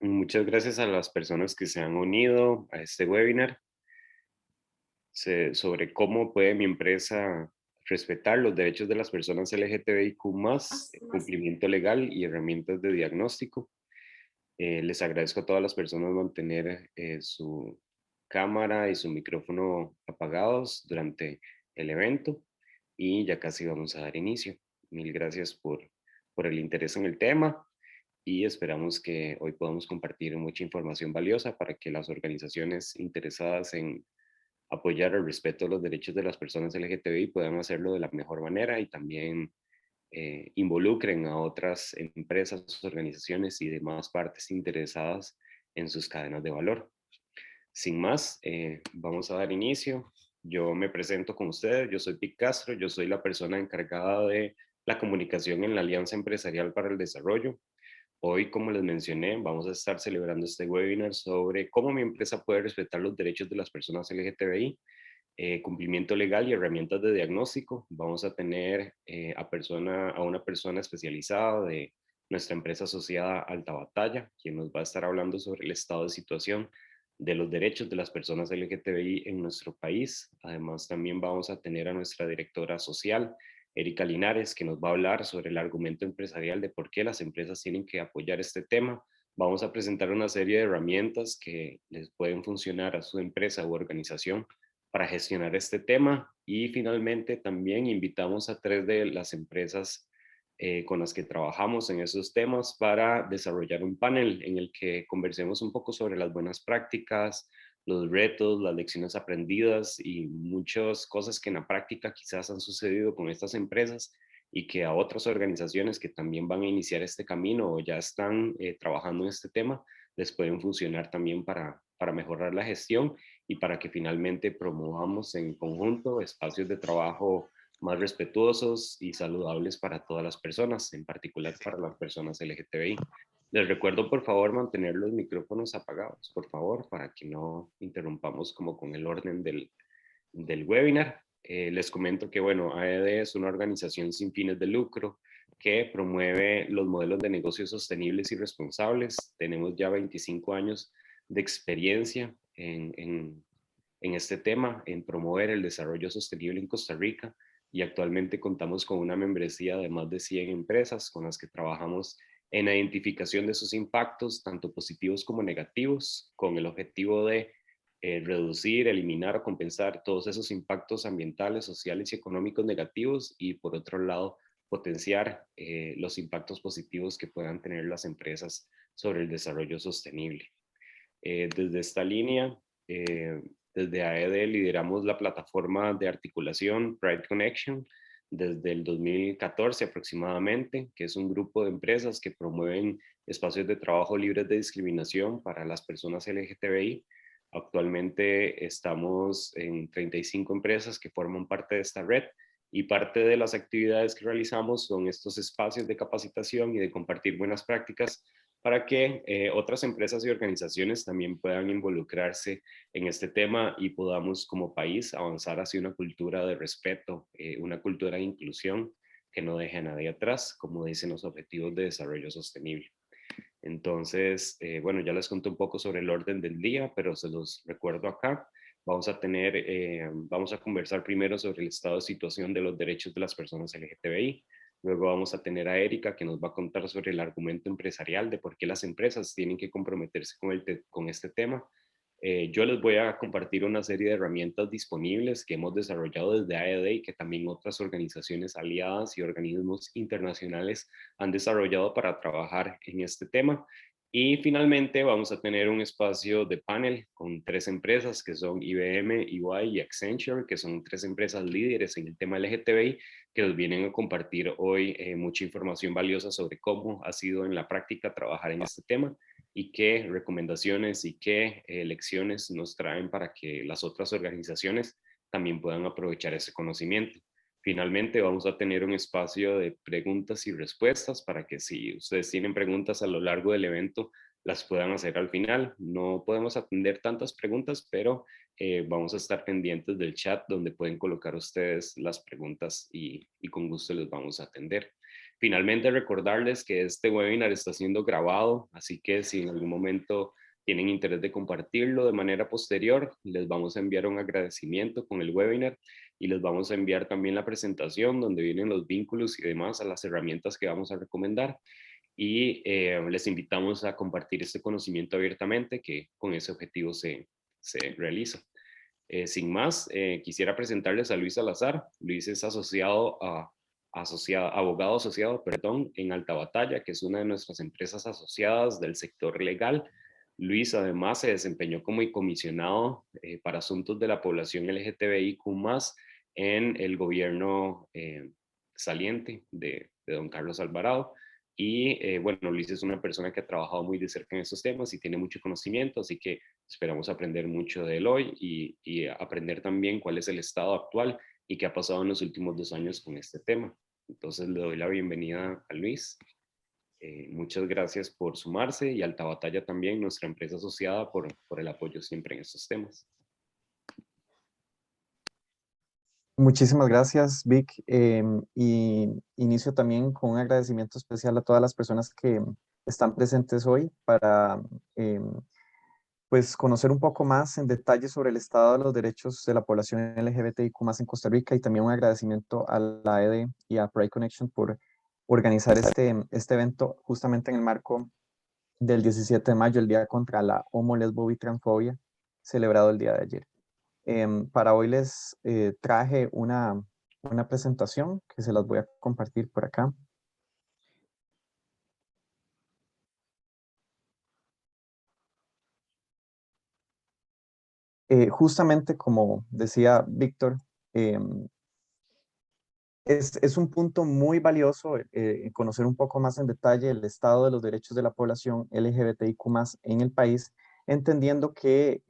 Muchas gracias a las personas que se han unido a este webinar sobre cómo puede mi empresa respetar los derechos de las personas LGTBIQ+, cumplimiento legal y herramientas de diagnóstico. Les agradezco a todas las personas mantener su cámara y su micrófono apagados durante el evento y ya casi vamos a dar inicio. Mil gracias por el interés en el tema y esperamos que hoy podamos compartir mucha información valiosa para que las organizaciones interesadas en apoyar el respeto de los derechos de las personas LGTBI puedan hacerlo de la mejor manera y también involucren a otras empresas, organizaciones y demás partes interesadas en sus cadenas de valor. Sin más, vamos a dar inicio. Yo me presento con ustedes, yo soy Pic Castro, yo soy la persona encargada de la comunicación en la Alianza Empresarial para el Desarrollo. Hoy, como les mencioné, vamos a estar celebrando este webinar sobre cómo mi empresa puede respetar los derechos de las personas LGTBI, cumplimiento legal y herramientas de diagnóstico. Vamos a tener a una persona especializada de nuestra empresa asociada Alta Batalla, quien nos va a estar hablando sobre el estado de situación de los derechos de las personas LGTBI en nuestro país. Además, también vamos a tener a nuestra directora social, Erika Linares, que nos va a hablar sobre el argumento empresarial de por qué las empresas tienen que apoyar este tema. Vamos a presentar una serie de herramientas que les pueden funcionar a su empresa u organización para gestionar este tema. Y finalmente también invitamos a tres de las empresas con las que trabajamos en esos temas para desarrollar un panel en el que conversemos un poco sobre las buenas prácticas, los retos, las lecciones aprendidas y muchas cosas que en la práctica quizás han sucedido con estas empresas y que a otras organizaciones que también van a iniciar este camino o ya están trabajando en este tema les pueden funcionar también para mejorar la gestión y para que finalmente promovamos en conjunto espacios de trabajo más respetuosos y saludables para todas las personas, en particular para las personas LGTBI. Les recuerdo, por favor, mantener los micrófonos apagados, por favor, para que no interrumpamos como con el orden del webinar. Les comento que, bueno, AED es una organización sin fines de lucro que promueve los modelos de negocios sostenibles y responsables. Tenemos ya 25 años de experiencia en este tema, en promover el desarrollo sostenible en Costa Rica y actualmente contamos con una membresía de más de 100 empresas con las que trabajamos en la identificación de sus impactos, tanto positivos como negativos, con el objetivo de reducir, eliminar o compensar todos esos impactos ambientales, sociales y económicos negativos y por otro lado potenciar los impactos positivos que puedan tener las empresas sobre el desarrollo sostenible. Desde esta línea, eh, desde AED lideramos la plataforma de articulación Pride Connection desde el 2014 aproximadamente, que es un grupo de empresas que promueven espacios de trabajo libres de discriminación para las personas LGTBI. Actualmente estamos en 35 empresas que forman parte de esta red y parte de las actividades que realizamos son estos espacios de capacitación y de compartir buenas prácticas para que otras empresas y organizaciones también puedan involucrarse en este tema y podamos como país avanzar hacia una cultura de respeto, una cultura de inclusión que no deje a nadie atrás, como dicen los objetivos de desarrollo sostenible. Entonces, bueno, ya les conté un poco sobre el orden del día, pero se los recuerdo acá. Vamos a conversar primero sobre el estado de situación de los derechos de las personas LGTBI. Luego vamos a tener a Erika que nos va a contar sobre el argumento empresarial de por qué las empresas tienen que comprometerse con este tema. Yo les voy a compartir una serie de herramientas disponibles que hemos desarrollado desde AED y que también otras organizaciones aliadas y organismos internacionales han desarrollado para trabajar en este tema. Y finalmente vamos a tener un espacio de panel con tres empresas que son IBM, EY y Accenture, que son tres empresas líderes en el tema LGTBI, que nos vienen a compartir hoy mucha información valiosa sobre cómo ha sido en la práctica trabajar en este tema y qué recomendaciones y qué lecciones nos traen para que las otras organizaciones también puedan aprovechar ese conocimiento. Finalmente, vamos a tener un espacio de preguntas y respuestas para que si ustedes tienen preguntas a lo largo del evento, las puedan hacer al final. No podemos atender tantas preguntas, pero vamos a estar pendientes del chat donde pueden colocar ustedes las preguntas y con gusto les vamos a atender. Finalmente, recordarles que este webinar está siendo grabado, así que si en algún momento tienen interés de compartirlo de manera posterior, les vamos a enviar un agradecimiento con el webinar y les vamos a enviar también la presentación donde vienen los vínculos y demás a las herramientas que vamos a recomendar. Y les invitamos a compartir este conocimiento abiertamente, que con ese objetivo se realiza. Sin más, quisiera presentarles a Luis Salazar. Luis es abogado asociado, perdón, en Alta Batalla, que es una de nuestras empresas asociadas del sector legal. Luis además se desempeñó como comisionado para asuntos de la población LGTBIQ+, en el gobierno saliente de don Carlos Alvarado. Y bueno, Luis es una persona que ha trabajado muy de cerca en estos temas y tiene mucho conocimiento, así que esperamos aprender mucho de él hoy y aprender también cuál es el estado actual y qué ha pasado en los últimos 2 años con este tema. Entonces le doy la bienvenida a Luis. Muchas gracias por sumarse y Alta Batalla también, nuestra empresa asociada, por el apoyo siempre en estos temas. Muchísimas gracias, Vic. Y inicio también con un agradecimiento especial a todas las personas que están presentes hoy para pues conocer un poco más en detalle sobre el estado de los derechos de la población LGBTIQ+ en Costa Rica, y también un agradecimiento a la EDE y a Pride Connection por organizar este evento justamente en el marco del 17 de mayo, el Día contra la Homo, Lesbo y Transfobia, celebrado el día de ayer. Para hoy les traje una presentación que se las voy a compartir por acá. Justamente como decía Víctor, es un punto muy valioso conocer un poco más en detalle el estado de los derechos de la población LGBTIQ+ en el país, entendiendo que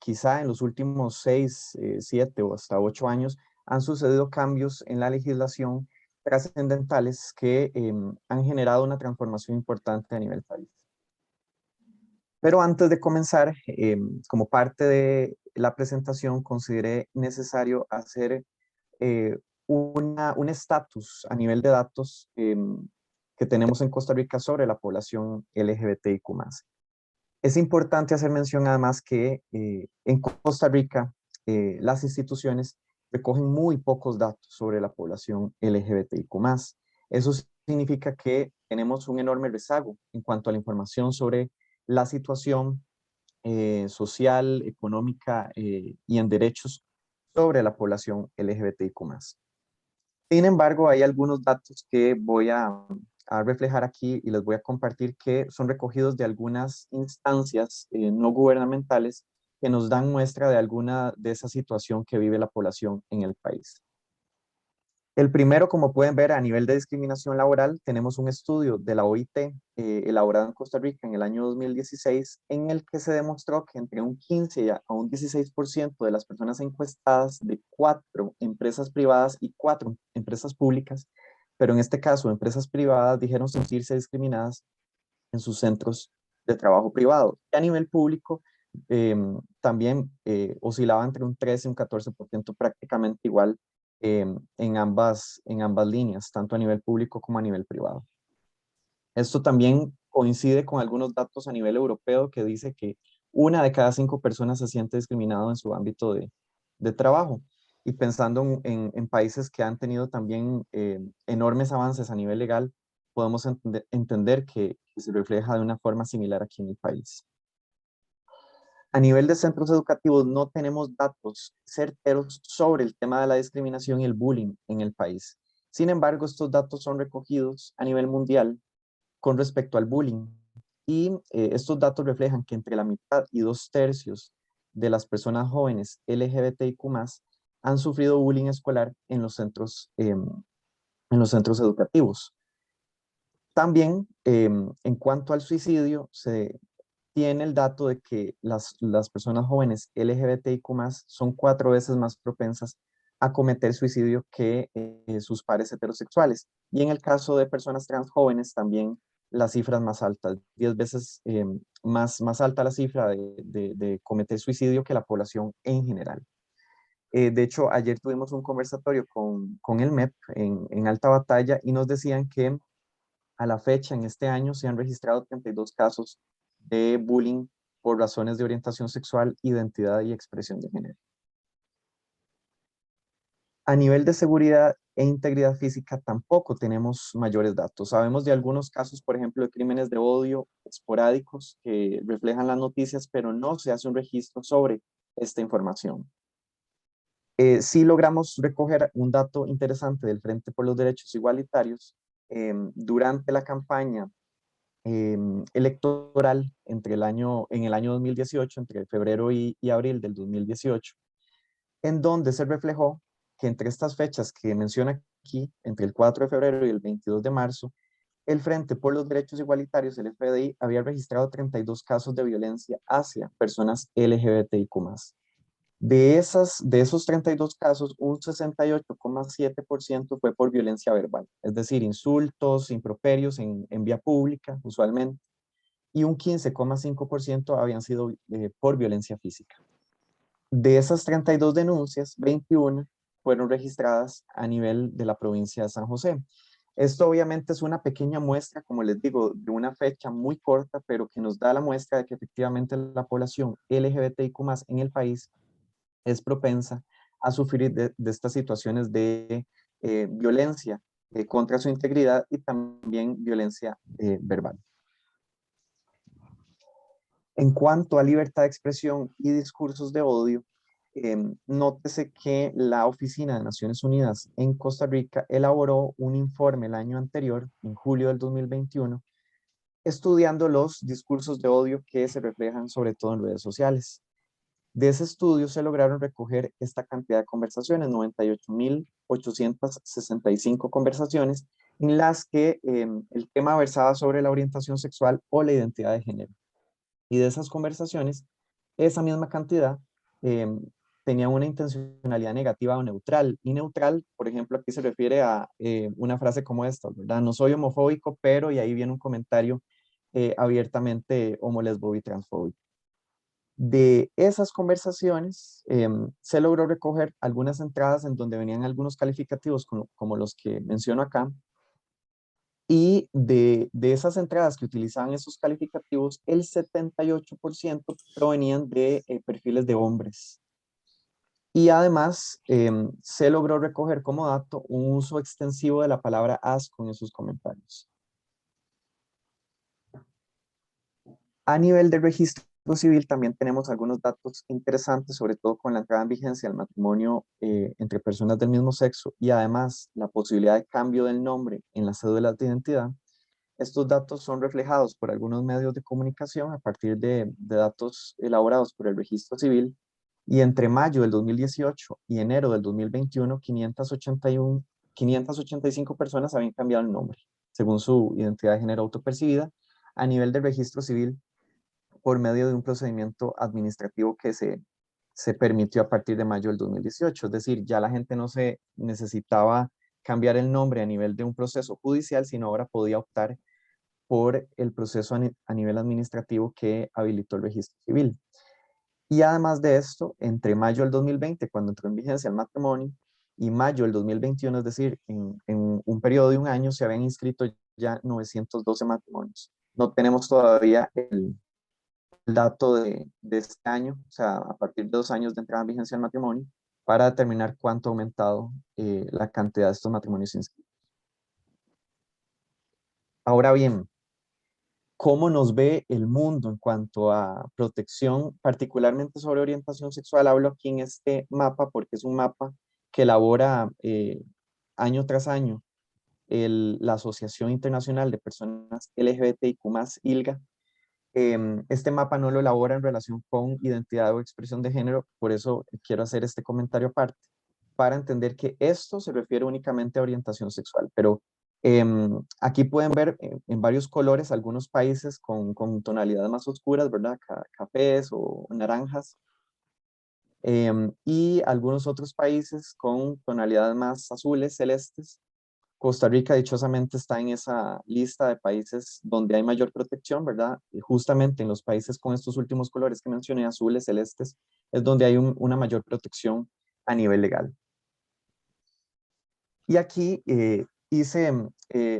quizá en los últimos 6, 7 o hasta 8 años han sucedido cambios en la legislación trascendentales que han generado una transformación importante a nivel país. Pero antes de comenzar, como parte de la presentación, consideré necesario hacer eh, un estatus a nivel de datos que tenemos en Costa Rica sobre la población LGBTIQ+. Es importante hacer mención además que en Costa Rica las instituciones recogen muy pocos datos sobre la población LGBTIQ+. Eso significa que tenemos un enorme rezago en cuanto a la información sobre la situación social, económica y en derechos sobre la población LGBTIQ+. Sin embargo, hay algunos datos que voy a reflejar aquí y les voy a compartir, que son recogidos de algunas instancias no gubernamentales que nos dan muestra de alguna de esa situación que vive la población en el país. El primero, como pueden ver, a nivel de discriminación laboral, tenemos un estudio de la OIT elaborado en Costa Rica en el año 2016, en el que se demostró que entre un 15 a un 16% de las personas encuestadas de 4 empresas privadas y 4 empresas públicas, pero en este caso empresas privadas, dijeron sentirse discriminadas en sus centros de trabajo privado. Y a nivel público, también oscilaba entre un 13 y un 14%, prácticamente igual en ambas líneas, tanto a nivel público como a nivel privado. Esto también coincide con algunos datos a nivel europeo que dice que 1 de cada 5 personas se siente discriminado en su ámbito de trabajo. Y pensando en países que han tenido también enormes avances a nivel legal, podemos entender que se refleja de una forma similar aquí en el país. A nivel de centros educativos no tenemos datos certeros sobre el tema de la discriminación y el bullying en el país. Sin embargo, estos datos son recogidos a nivel mundial con respecto al bullying. Y estos datos reflejan que entre la mitad y 2/3 de las personas jóvenes LGBTIQ+ han sufrido bullying escolar en los centros educativos. También, en cuanto al suicidio, se tiene el dato de que las personas jóvenes LGBTIQ+ son 4 veces más propensas a cometer suicidio que sus pares heterosexuales. Y en el caso de personas trans jóvenes, también las cifras más altas, 10 veces más alta la cifra de cometer suicidio que la población en general. De hecho, ayer tuvimos un conversatorio con el MEP en Alta Batalla y nos decían que a la fecha, en este año, se han registrado 32 casos de bullying por razones de orientación sexual, identidad y expresión de género. A nivel de seguridad e integridad física tampoco tenemos mayores datos. Sabemos de algunos casos, por ejemplo, de crímenes de odio esporádicos que reflejan las noticias, pero no se hace un registro sobre esta información. Sí logramos recoger un dato interesante del Frente por los Derechos Igualitarios durante la campaña electoral en el año 2018, entre febrero y abril del 2018, en donde se reflejó que entre estas fechas que menciona aquí, entre el 4 de febrero y el 22 de marzo, el Frente por los Derechos Igualitarios, el FDI, había registrado 32 casos de violencia hacia personas LGBTIQ+. De esos 32 casos, un 68,7% fue por violencia verbal, es decir, insultos, improperios en vía pública, usualmente, y un 15,5% habían sido por violencia física. De esas 32 denuncias, 21 fueron registradas a nivel de la provincia de San José. Esto obviamente es una pequeña muestra, como les digo, de una fecha muy corta, pero que nos da la muestra de que efectivamente la población LGBTIQ+ en el país es propensa a sufrir de estas situaciones de violencia contra su integridad y también violencia verbal. En cuanto a libertad de expresión y discursos de odio, nótese que la Oficina de Naciones Unidas en Costa Rica elaboró un informe el año anterior, en julio del 2021, estudiando los discursos de odio que se reflejan sobre todo en redes sociales. De ese estudio se lograron recoger esta cantidad de conversaciones, 98.865 conversaciones, en las que el tema versaba sobre la orientación sexual o la identidad de género. Y de esas conversaciones, esa misma cantidad tenía una intencionalidad negativa o neutral. Y neutral, por ejemplo, aquí se refiere a una frase como esta, ¿verdad? No soy homofóbico, pero, y ahí viene un comentario abiertamente homo, lesbo y transfóbico. De esas conversaciones se logró recoger algunas entradas en donde venían algunos calificativos como los que menciono acá, y de esas entradas que utilizaban esos calificativos, el 78% provenían de perfiles de hombres. Y además se logró recoger como dato un uso extensivo de la palabra asco en esos comentarios. A nivel de registro civil también tenemos algunos datos interesantes, sobre todo con la entrada en vigencia del matrimonio entre personas del mismo sexo y además la posibilidad de cambio del nombre en las cédulas de identidad. Estos datos son reflejados por algunos medios de comunicación a partir de datos elaborados por el registro civil, y entre mayo del 2018 y enero del 2021, 585 personas habían cambiado el nombre, según su identidad de género autopercibida, a nivel del registro civil por medio de un procedimiento administrativo que se permitió a partir de mayo del 2018. Es decir, ya la gente no se necesitaba cambiar el nombre a nivel de un proceso judicial, sino ahora podía optar por el proceso a nivel administrativo que habilitó el registro civil. Y además de esto, entre mayo del 2020, cuando entró en vigencia el matrimonio, y mayo del 2021, es decir, en un periodo de un año, se habían inscrito ya 912 matrimonios. No tenemos todavía el dato de este año, o sea, a partir de 2 años de entrada en vigencia del matrimonio, para determinar cuánto ha aumentado la cantidad de estos matrimonios inscritos. Ahora bien, ¿cómo nos ve el mundo en cuanto a protección, particularmente sobre orientación sexual? Hablo aquí en este mapa porque es un mapa que elabora año tras año la Asociación Internacional de Personas LGBTIQ+, ILGA. Este mapa no lo elabora en relación con identidad o expresión de género, por eso quiero hacer este comentario aparte, para entender que esto se refiere únicamente a orientación sexual, pero aquí pueden ver en varios colores algunos países con tonalidades más oscuras, ¿verdad? Cafés o naranjas, y algunos otros países con tonalidades más azules, celestes. Costa Rica dichosamente está en esa lista de países donde hay mayor protección, ¿verdad? Y justamente en los países con estos últimos colores que mencioné, azules, celestes, es donde hay una mayor protección a nivel legal. Y aquí hice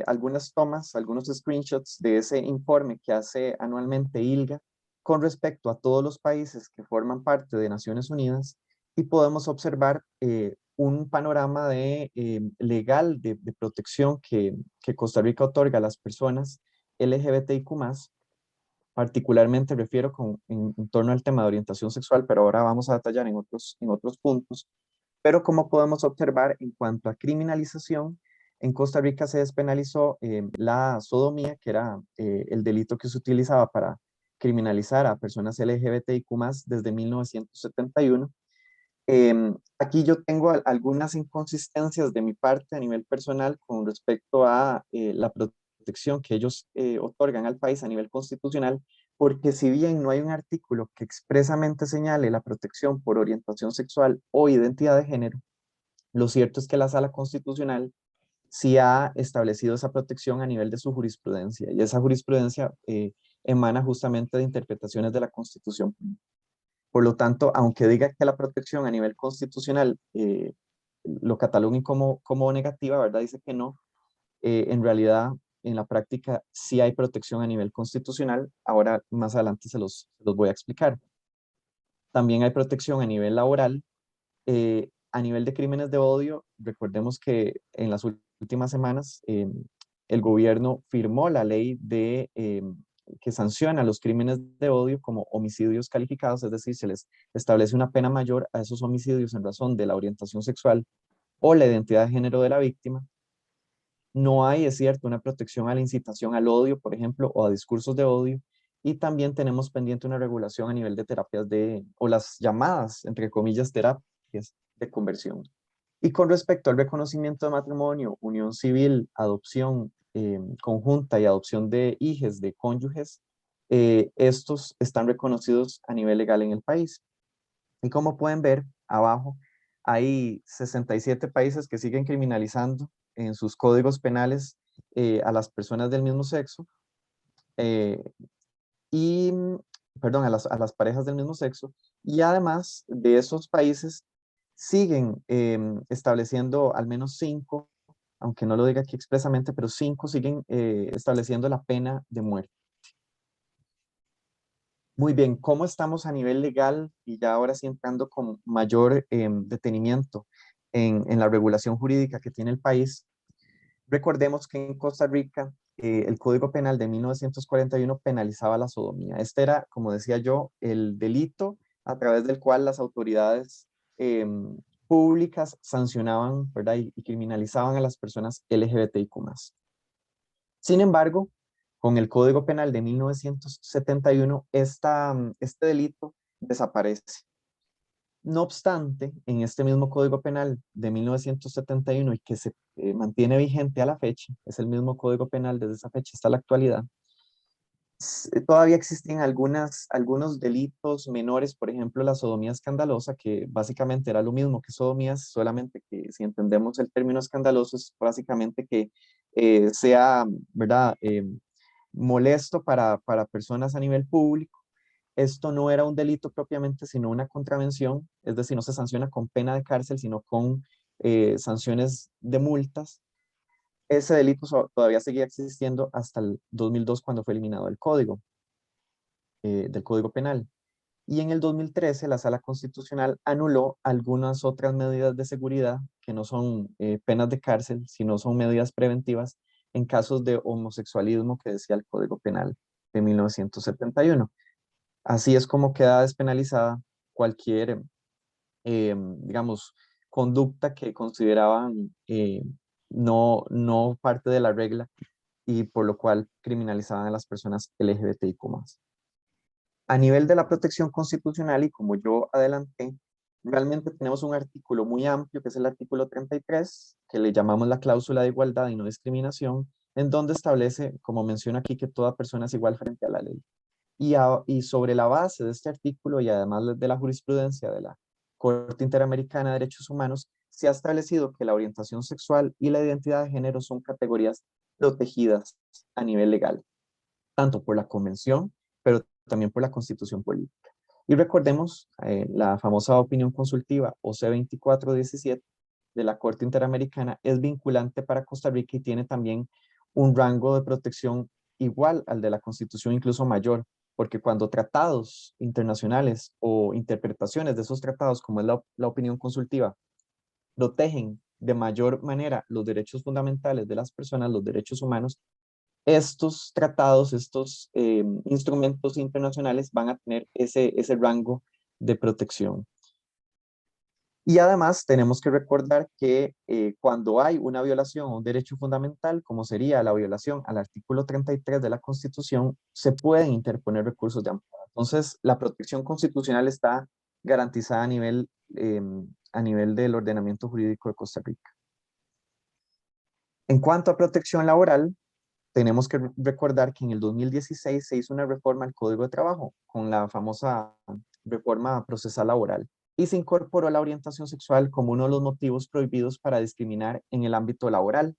algunas tomas, algunos screenshots de ese informe que hace anualmente ILGA con respecto a todos los países que forman parte de Naciones Unidas y podemos observar un panorama legal de protección que Costa Rica otorga a las personas LGBTIQ+, particularmente refiero en torno al tema de orientación sexual, pero ahora vamos a detallar en otros puntos. Pero como podemos observar en cuanto a criminalización, en Costa Rica se despenalizó la sodomía, que era el delito que se utilizaba para criminalizar a personas LGBTIQ+, desde 1971. Aquí yo tengo algunas inconsistencias de mi parte a nivel personal con respecto a la protección que ellos otorgan al país a nivel constitucional, porque si bien no hay un artículo que expresamente señale la protección por orientación sexual o identidad de género, lo cierto es que la Sala Constitucional sí ha establecido esa protección a nivel de su jurisprudencia, y esa jurisprudencia emana justamente de interpretaciones de la Constitución. Por lo tanto, aunque diga que la protección a nivel constitucional lo cataloguen como negativa, ¿verdad? Dice que no. En realidad, en la práctica, sí hay protección a nivel constitucional. Ahora, más adelante se los voy a explicar. También hay protección a nivel laboral. A nivel de crímenes de odio, recordemos que en las últimas semanas el gobierno firmó la ley que sanciona los crímenes de odio como homicidios calificados, es decir, se les establece una pena mayor a esos homicidios en razón de la orientación sexual o la identidad de género de la víctima. No hay, es cierto, una protección a la incitación al odio, por ejemplo, o a discursos de odio. Y también tenemos pendiente una regulación a nivel de terapias o las llamadas, entre comillas, terapias de conversión. Y con respecto al reconocimiento de matrimonio, unión civil, adopción conjunta y adopción de hijos de cónyuges, estos están reconocidos a nivel legal en el país. Y como pueden ver abajo, hay 67 países que siguen criminalizando en sus códigos penales a las personas del mismo sexo eh, y, perdón, a las parejas del mismo sexo. Y además de esos países, siguen estableciendo al menos 5, aunque no lo diga aquí expresamente, pero 5 siguen estableciendo la pena de muerte. Muy bien, ¿cómo estamos a nivel legal? Y ya ahora sí entrando con mayor detenimiento en la regulación jurídica que tiene el país. Recordemos que en Costa Rica el Código Penal de 1941 penalizaba la sodomía. Este era, como decía yo, el delito a través del cual las autoridades públicas sancionaban, ¿verdad? Y criminalizaban a las personas LGBTIQ+. Sin embargo, con el Código Penal de 1971, este delito desaparece. No obstante, en este mismo Código Penal de 1971 y que se mantiene vigente a la fecha, es el mismo Código Penal desde esa fecha hasta la actualidad, todavía existen algunos delitos menores, por ejemplo, la sodomía escandalosa, que básicamente era lo mismo que sodomías, solamente que si entendemos el término escandaloso es básicamente que sea, ¿verdad? Molesto para personas a nivel público. Esto no era un delito propiamente, sino una contravención, es decir, no se sanciona con pena de cárcel, sino con sanciones de multas. Ese delito todavía seguía existiendo hasta el 2002 cuando fue eliminado el código, del Código Penal. Y en el 2013 la Sala Constitucional anuló algunas otras medidas de seguridad que no son penas de cárcel, sino son medidas preventivas en casos de homosexualismo que decía el Código Penal de 1971. Así es como queda despenalizada cualquier, digamos, conducta que consideraban no parte de la regla y por lo cual criminalizaban a las personas LGBTIQ+. A nivel de la protección constitucional, y como yo adelanté, realmente tenemos un artículo muy amplio, que es el artículo 33, que le llamamos la cláusula de igualdad y no discriminación, en donde establece, como menciona aquí, que toda persona es igual frente a la ley. Y sobre la base de este artículo y además de la jurisprudencia de la Corte Interamericana de Derechos Humanos, se ha establecido que la orientación sexual y la identidad de género son categorías protegidas a nivel legal, tanto por la Convención, pero también por la Constitución Política. Y recordemos la famosa opinión consultiva OC 2417, de la Corte Interamericana es vinculante para Costa Rica y tiene también un rango de protección igual al de la Constitución, incluso mayor, porque cuando tratados internacionales o interpretaciones de esos tratados, como es la opinión consultiva, protegen de mayor manera los derechos fundamentales de las personas, los derechos humanos, estos tratados, estos instrumentos internacionales van a tener ese rango de protección. Y además tenemos que recordar que cuando hay una violación a un derecho fundamental, como sería la violación al artículo 33 de la Constitución, se pueden interponer recursos de amparo. Entonces, la protección constitucional está garantizada a nivel del ordenamiento jurídico de Costa Rica. En cuanto a protección laboral, tenemos que recordar que en el 2016 se hizo una reforma al Código de Trabajo con la famosa reforma procesal laboral y se incorporó la orientación sexual como uno de los motivos prohibidos para discriminar en el ámbito laboral.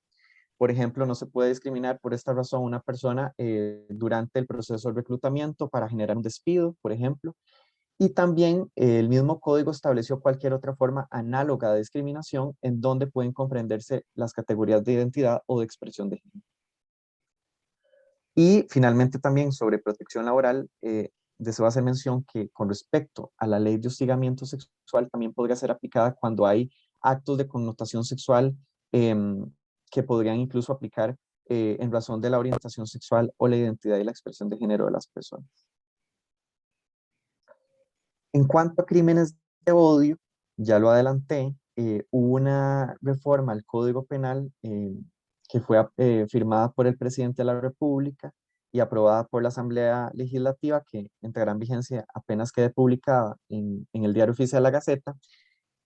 Por ejemplo, no se puede discriminar por esta razón a una persona durante el proceso de reclutamiento para generar un despido, por ejemplo. Y también el mismo código estableció cualquier otra forma análoga de discriminación en donde pueden comprenderse las categorías de identidad o de expresión de género. Y finalmente también sobre protección laboral, deseo hacer mención que con respecto a la ley de hostigamiento sexual también podría ser aplicada cuando hay actos de connotación sexual que podrían incluso aplicar en razón de la orientación sexual o la identidad y la expresión de género de las personas. En cuanto a crímenes de odio, ya lo adelanté, hubo una reforma al Código Penal que fue firmada por el presidente de la República y aprobada por la Asamblea Legislativa, que entrará en vigencia apenas quede publicada en el Diario Oficial de la Gaceta,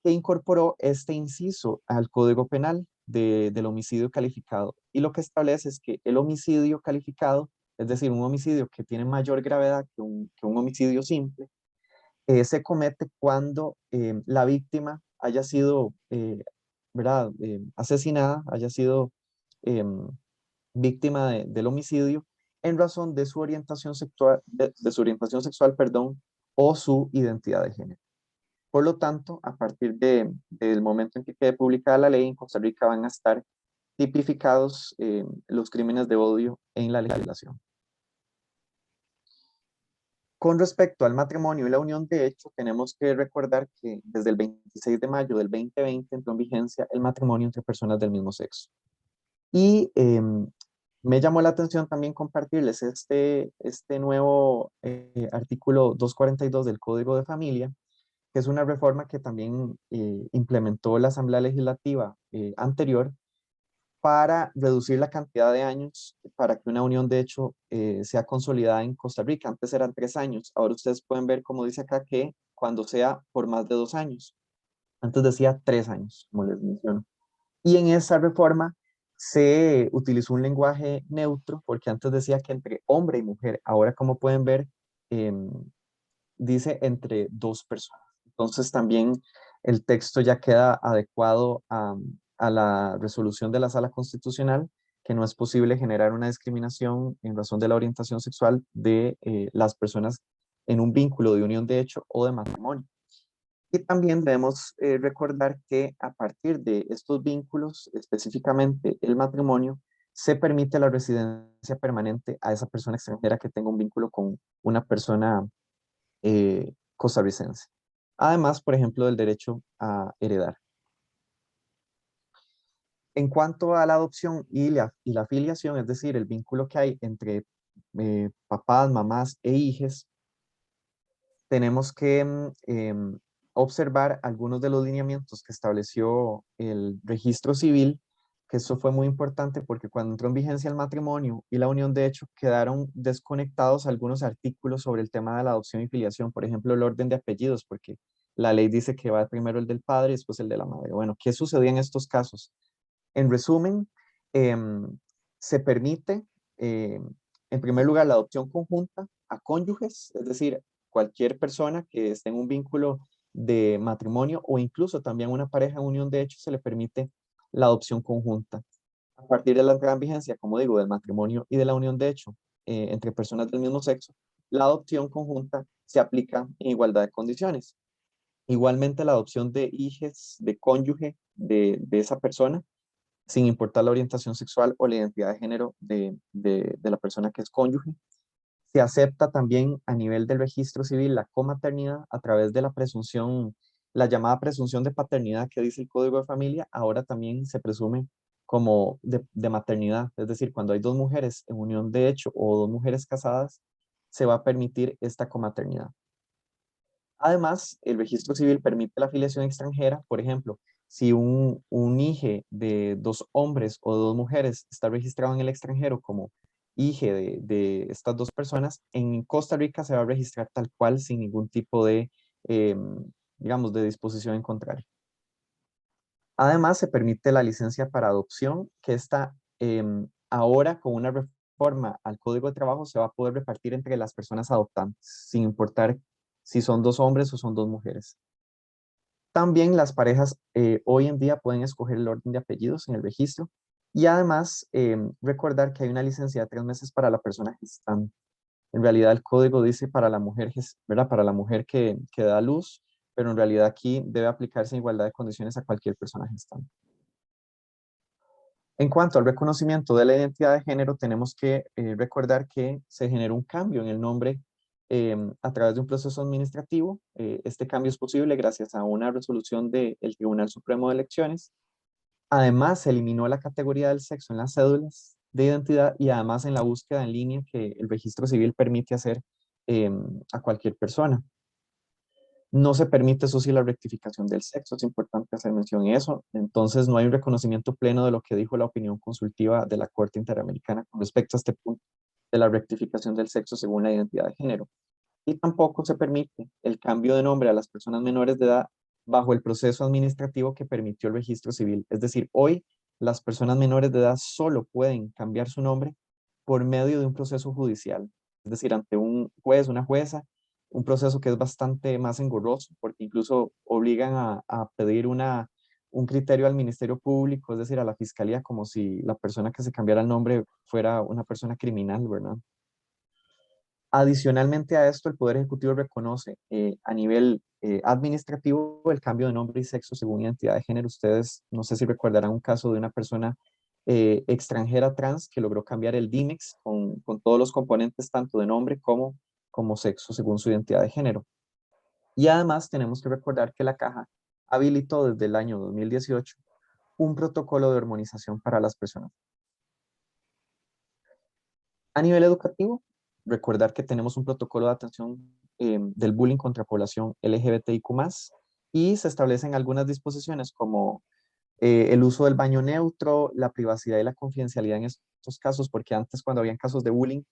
que incorporó este inciso al Código Penal del homicidio calificado. Y lo que establece es que el homicidio calificado, es decir, un homicidio que tiene mayor gravedad que un homicidio simple, se comete cuando la víctima haya sido, ¿verdad? Asesinada, haya sido em, víctima del homicidio en razón de su orientación sexual, de su orientación sexual, perdón, o su identidad de género. Por lo tanto, a partir del momento en que quede publicada la ley, en Costa Rica van a estar tipificados los crímenes de odio en la legislación. Con respecto al matrimonio y la unión de hecho, tenemos que recordar que desde el 26 de mayo del 2020 entró en vigencia el matrimonio entre personas del mismo sexo. Y me llamó la atención también compartirles este nuevo artículo 242 del Código de Familia, que es una reforma que también implementó la Asamblea Legislativa anterior para reducir la cantidad de años para que una unión de hecho sea consolidada en Costa Rica. Antes eran 3 años, ahora ustedes pueden ver como dice acá que cuando sea por más de 2 años. Antes decía 3 años, como les menciono. Y en esa reforma se utilizó un lenguaje neutro, porque antes decía que entre hombre y mujer, ahora como pueden ver, em, dice entre dos personas. Entonces también el texto ya queda adecuado a la resolución de la Sala Constitucional, que no es posible generar una discriminación en razón de la orientación sexual de las personas en un vínculo de unión de hecho o de matrimonio. Y también debemos recordar que a partir de estos vínculos, específicamente el matrimonio, se permite la residencia permanente a esa persona extranjera que tenga un vínculo con una persona costarricense. Además, por ejemplo, del derecho a heredar. En cuanto a la adopción y la filiación, es decir, el vínculo que hay entre papás, mamás e hijos, tenemos que observar algunos de los lineamientos que estableció el registro civil, que eso fue muy importante porque cuando entró en vigencia el matrimonio y la unión de hecho quedaron desconectados algunos artículos sobre el tema de la adopción y filiación, por ejemplo, el orden de apellidos, porque la ley dice que va primero el del padre y después el de la madre. Bueno, ¿qué sucedía en estos casos? En resumen, se permite, en primer lugar, la adopción conjunta a cónyuges, es decir, cualquier persona que esté en un vínculo de matrimonio o incluso también una pareja en unión de hecho se le permite la adopción conjunta. A partir de la entrada en vigencia, como digo, del matrimonio y de la unión de hecho entre personas del mismo sexo, la adopción conjunta se aplica en igualdad de condiciones. Igualmente la adopción de hijos, de cónyuge de esa persona, sin importar la orientación sexual o la identidad de género de la persona que es cónyuge. Se acepta también a nivel del registro civil la comaternidad a través de la presunción, la llamada presunción de paternidad que dice el Código de Familia, ahora también se presume como de maternidad. Es decir, cuando hay dos mujeres en unión de hecho o dos mujeres casadas, se va a permitir esta comaternidad. Además, el registro civil permite la afiliación extranjera. Por ejemplo, si un hijo de dos hombres o dos mujeres está registrado en el extranjero como hijo de estas dos personas, en Costa Rica se va a registrar tal cual sin ningún tipo de, digamos, de disposición en contrario. Además, se permite la licencia para adopción, que está ahora con una reforma al Código de Trabajo se va a poder repartir entre las personas adoptantes, sin importar si son dos hombres o son dos mujeres. También las parejas hoy en día pueden escoger el orden de apellidos en el registro y además recordar que hay una licencia de 3 meses para la persona gestante. En realidad el código dice para la mujer, ¿verdad? Para la mujer que da a luz, pero en realidad aquí debe aplicarse en igualdad de condiciones a cualquier persona gestante. En cuanto al reconocimiento de la identidad de género, tenemos que recordar que se generó un cambio en el nombre a través de un proceso administrativo. Este cambio es posible gracias a una resolución del Tribunal Supremo de Elecciones. Además, se eliminó la categoría del sexo en las cédulas de identidad y además en la búsqueda en línea que el registro civil permite hacer a cualquier persona. No se permite, eso sí, la rectificación del sexo, es importante hacer mención de eso. Entonces, no hay un reconocimiento pleno de lo que dijo la opinión consultiva de la Corte Interamericana con respecto a este punto de la rectificación del sexo según la identidad de género. Y tampoco se permite el cambio de nombre a las personas menores de edad bajo el proceso administrativo que permitió el registro civil. Es decir, hoy las personas menores de edad solo pueden cambiar su nombre por medio de un proceso judicial, es decir, ante un juez, una jueza, un proceso que es bastante más engorroso porque incluso obligan a pedir un criterio al Ministerio Público, es decir, a la Fiscalía, como si la persona que se cambiara el nombre fuera una persona criminal, ¿verdad? Adicionalmente a esto, el Poder Ejecutivo reconoce a nivel administrativo el cambio de nombre y sexo según identidad de género. Ustedes no sé si recordarán un caso de una persona extranjera trans que logró cambiar el DIMEX con todos los componentes tanto de nombre como sexo según su identidad de género. Y además tenemos que recordar que la Caja habilitó desde el año 2018 un protocolo de hormonización para las personas. A nivel educativo, recordar que tenemos un protocolo de atención del bullying contra población LGBTIQ+, y se establecen algunas disposiciones como el uso del baño neutro, la privacidad y la confidencialidad en estos casos, porque antes cuando habían casos de bullying,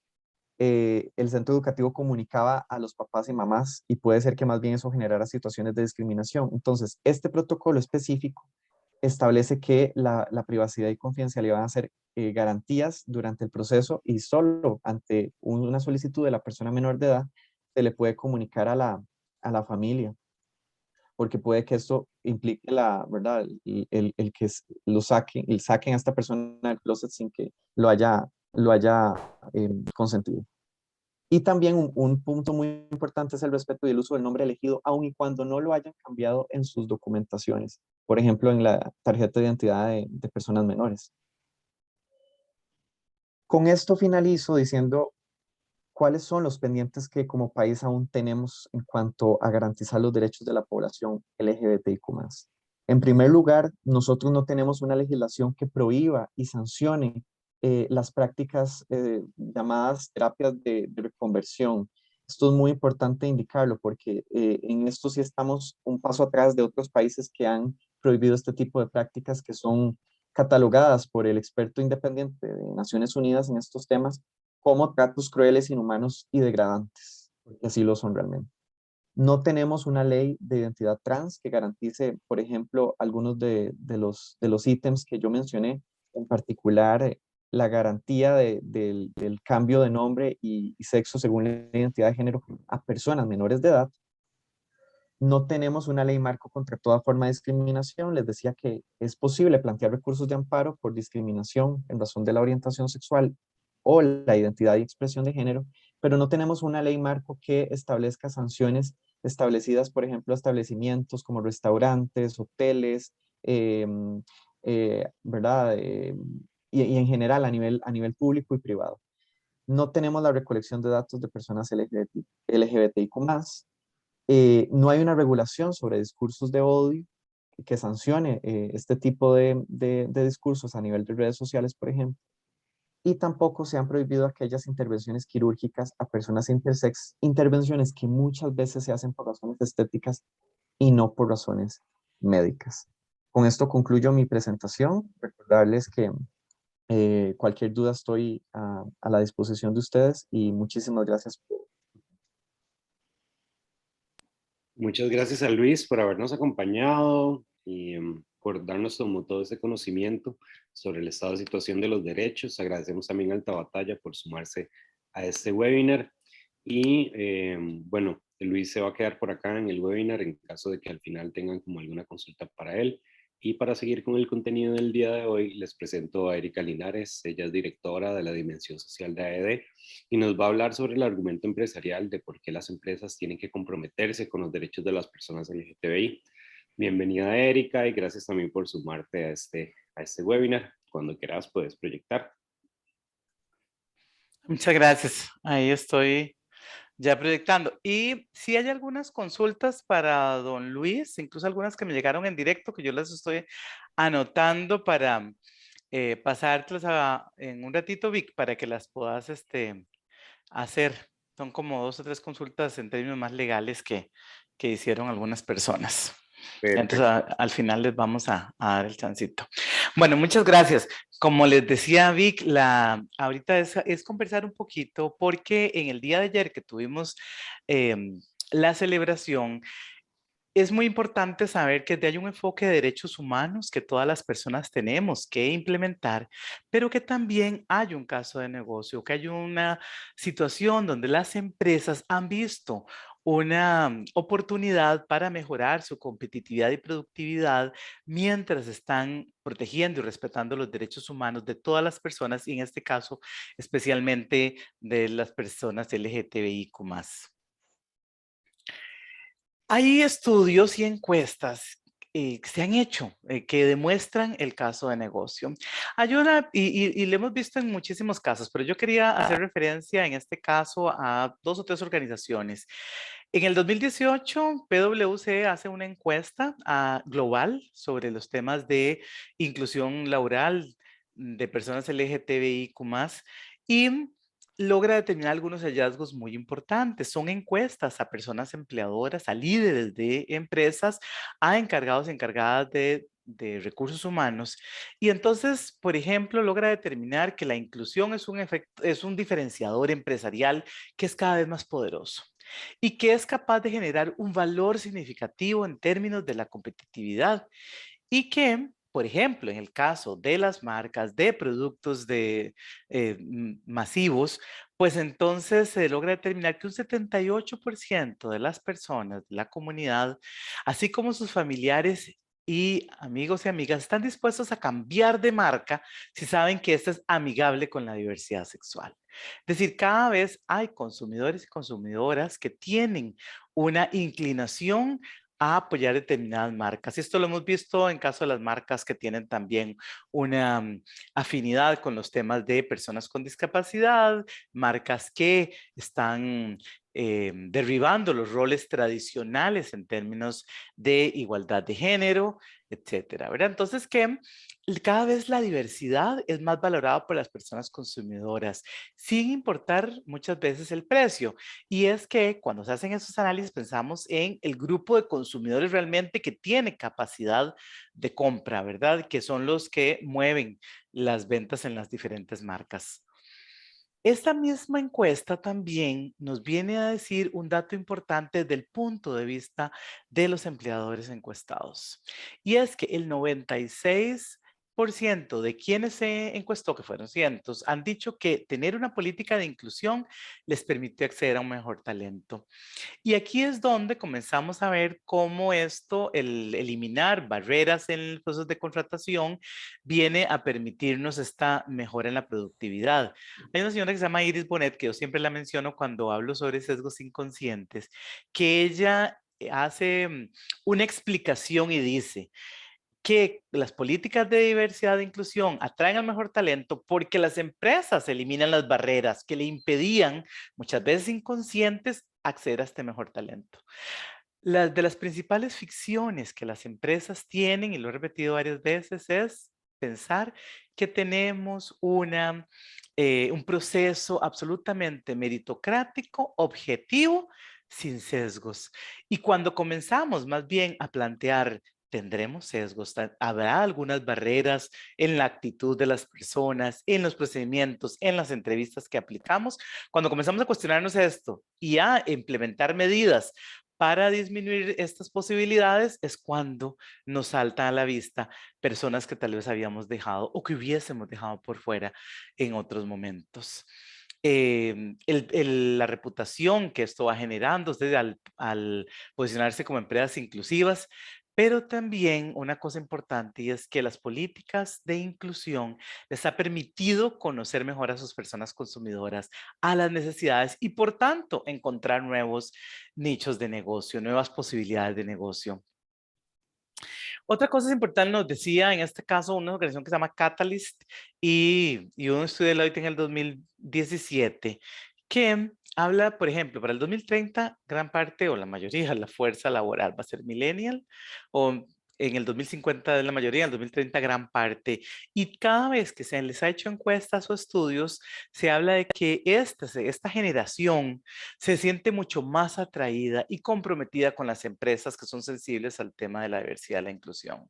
el centro educativo comunicaba a los papás y mamás y puede ser que más bien eso generara situaciones de discriminación. Entonces, este protocolo específico establece que la privacidad y confidencialidad van a ser garantías durante el proceso y solo ante una solicitud de la persona menor de edad se le puede comunicar a la familia, porque puede que esto implique ¿verdad? El que saquen a esta persona del closet sin que lo haya consentido. Y también un punto muy importante es el respeto y el uso del nombre elegido, aun y cuando no lo hayan cambiado en sus documentaciones, por ejemplo, en la tarjeta de identidad de personas menores. Con esto finalizo diciendo cuáles son los pendientes que como país aún tenemos en cuanto a garantizar los derechos de la población LGBTIQ+. En primer lugar, nosotros no tenemos una legislación que prohíba y sancione las prácticas llamadas terapias de reconversión. Esto es muy importante indicarlo porque en esto sí estamos un paso atrás de otros países que han prohibido este tipo de prácticas que son catalogadas por el experto independiente de Naciones Unidas en estos temas como tratos crueles, inhumanos y degradantes, porque así lo son realmente. No tenemos una ley de identidad trans que garantice, por ejemplo, algunos de los ítems que yo mencioné, en particular la garantía del cambio de nombre y sexo según la identidad de género a personas menores de edad. No tenemos una ley marco contra toda forma de discriminación. Les decía que es posible plantear recursos de amparo por discriminación en razón de la orientación sexual o la identidad y expresión de género, pero no tenemos una ley marco que establezca sanciones establecidas, por ejemplo, establecimientos como restaurantes, hoteles, ¿verdad? Y en general a nivel público y privado. No tenemos la recolección de datos de personas LGBTIQ+. No hay una regulación sobre discursos de odio que sancione este tipo de discursos a nivel de redes sociales, por ejemplo. Y tampoco se han prohibido aquellas intervenciones quirúrgicas a personas intersex, intervenciones que muchas veces se hacen por razones estéticas y no por razones médicas. Con esto concluyo mi presentación. Recordarles que cualquier duda estoy a la disposición de ustedes y muchísimas gracias. Muchas gracias a Luis por habernos acompañado y por darnos como todo ese conocimiento sobre el estado de situación de los derechos. Agradecemos también a Alta Batalla por sumarse a este webinar. Y bueno, Luis se va a quedar por acá en el webinar en caso de que al final tengan como alguna consulta para él. Y para seguir con el contenido del día de hoy, les presento a Erika Linares. Ella es directora de la Dimensión Social de AED y nos va a hablar sobre el argumento empresarial de por qué las empresas tienen que comprometerse con los derechos de las personas LGTBI. Bienvenida, Erika, y gracias también por sumarte a este webinar. Cuando quieras puedes proyectar. Muchas gracias. Ahí estoy ya proyectando. Y si hay algunas consultas para don Luis, incluso algunas que me llegaron en directo, que yo las estoy anotando para pasártelas en un ratito, Vic, para que las puedas hacer. Son como 2 o 3 consultas en términos más legales que hicieron algunas personas. Entonces, Perfecto. al final les vamos a dar el chancito. Bueno, muchas gracias. Como les decía Vic, ahorita es conversar un poquito porque en el día de ayer que tuvimos la celebración, es muy importante saber que hay un enfoque de derechos humanos que todas las personas tenemos que implementar, pero que también hay un caso de negocio, que hay una situación donde las empresas han visto una oportunidad para mejorar su competitividad y productividad mientras están protegiendo y respetando los derechos humanos de todas las personas y en este caso especialmente de las personas LGTBIQ+. Hay estudios y encuestas que se han hecho que demuestran el caso de negocio. Hay y lo hemos visto en muchísimos casos, pero yo quería hacer referencia en este caso a 2 o 3 organizaciones. En el 2018, PwC hace una encuesta global sobre los temas de inclusión laboral de personas LGTBIQ+, y logra determinar algunos hallazgos muy importantes. Son encuestas a personas empleadoras, a líderes de empresas, a encargados y encargadas de recursos humanos. Y entonces, por ejemplo, logra determinar que la inclusión es un diferenciador empresarial que es cada vez más poderoso y que es capaz de generar un valor significativo en términos de la competitividad y que, por ejemplo, en el caso de las marcas de productos masivos, pues entonces se logra determinar que un 78% de las personas de la comunidad, así como sus familiares y amigos y amigas, están dispuestos a cambiar de marca si saben que esta es amigable con la diversidad sexual. Es decir, cada vez hay consumidores y consumidoras que tienen una inclinación a apoyar determinadas marcas. Esto lo hemos visto en caso de las marcas que tienen también una afinidad con los temas de personas con discapacidad, marcas que están derribando los roles tradicionales en términos de igualdad de género, etcétera, ¿verdad? Entonces, que cada vez la diversidad es más valorada por las personas consumidoras, sin importar muchas veces el precio. Y es que cuando se hacen esos análisis pensamos en el grupo de consumidores realmente que tiene capacidad de compra, ¿verdad? Que son los que mueven las ventas en las diferentes marcas. Esta misma encuesta también nos viene a decir un dato importante desde el punto de vista de los empleadores encuestados. Y es que el 96 de quienes se encuestó, que fueron cientos, han dicho que tener una política de inclusión les permitió acceder a un mejor talento. Y aquí es donde comenzamos a ver cómo esto, el eliminar barreras en el proceso de contratación, viene a permitirnos esta mejora en la productividad. Hay una señora que se llama Iris Bonet, que yo siempre la menciono cuando hablo sobre sesgos inconscientes, que ella hace una explicación y dice que las políticas de diversidad e inclusión atraen al mejor talento porque las empresas eliminan las barreras que le impedían, muchas veces inconscientes, acceder a este mejor talento. Las de las principales ficciones que las empresas tienen, y lo he repetido varias veces, es pensar que tenemos un proceso absolutamente meritocrático, objetivo, sin sesgos. Y cuando comenzamos más bien a plantear, tendremos sesgos, habrá algunas barreras en la actitud de las personas, en los procedimientos, en las entrevistas que aplicamos, cuando comenzamos a cuestionarnos esto y a implementar medidas para disminuir estas posibilidades, es cuando nos saltan a la vista personas que tal vez habíamos dejado o que hubiésemos dejado por fuera en otros momentos. La reputación que esto va generando ustedes al posicionarse como empresas inclusivas, pero también una cosa importante, y es que las políticas de inclusión les ha permitido conocer mejor a sus personas consumidoras, a las necesidades y por tanto encontrar nuevos nichos de negocio, nuevas posibilidades de negocio. Otra cosa importante nos decía, en este caso, una organización que se llama Catalyst y un estudio de Deloitte en el 2017, que habla, por ejemplo, para el 2030, gran parte o la mayoría de la fuerza laboral va a ser millennial, o en el 2050 de la mayoría, en el 2030 gran parte. Y cada vez que se les ha hecho encuestas o estudios, se habla de que esta generación se siente mucho más atraída y comprometida con las empresas que son sensibles al tema de la diversidad y la inclusión.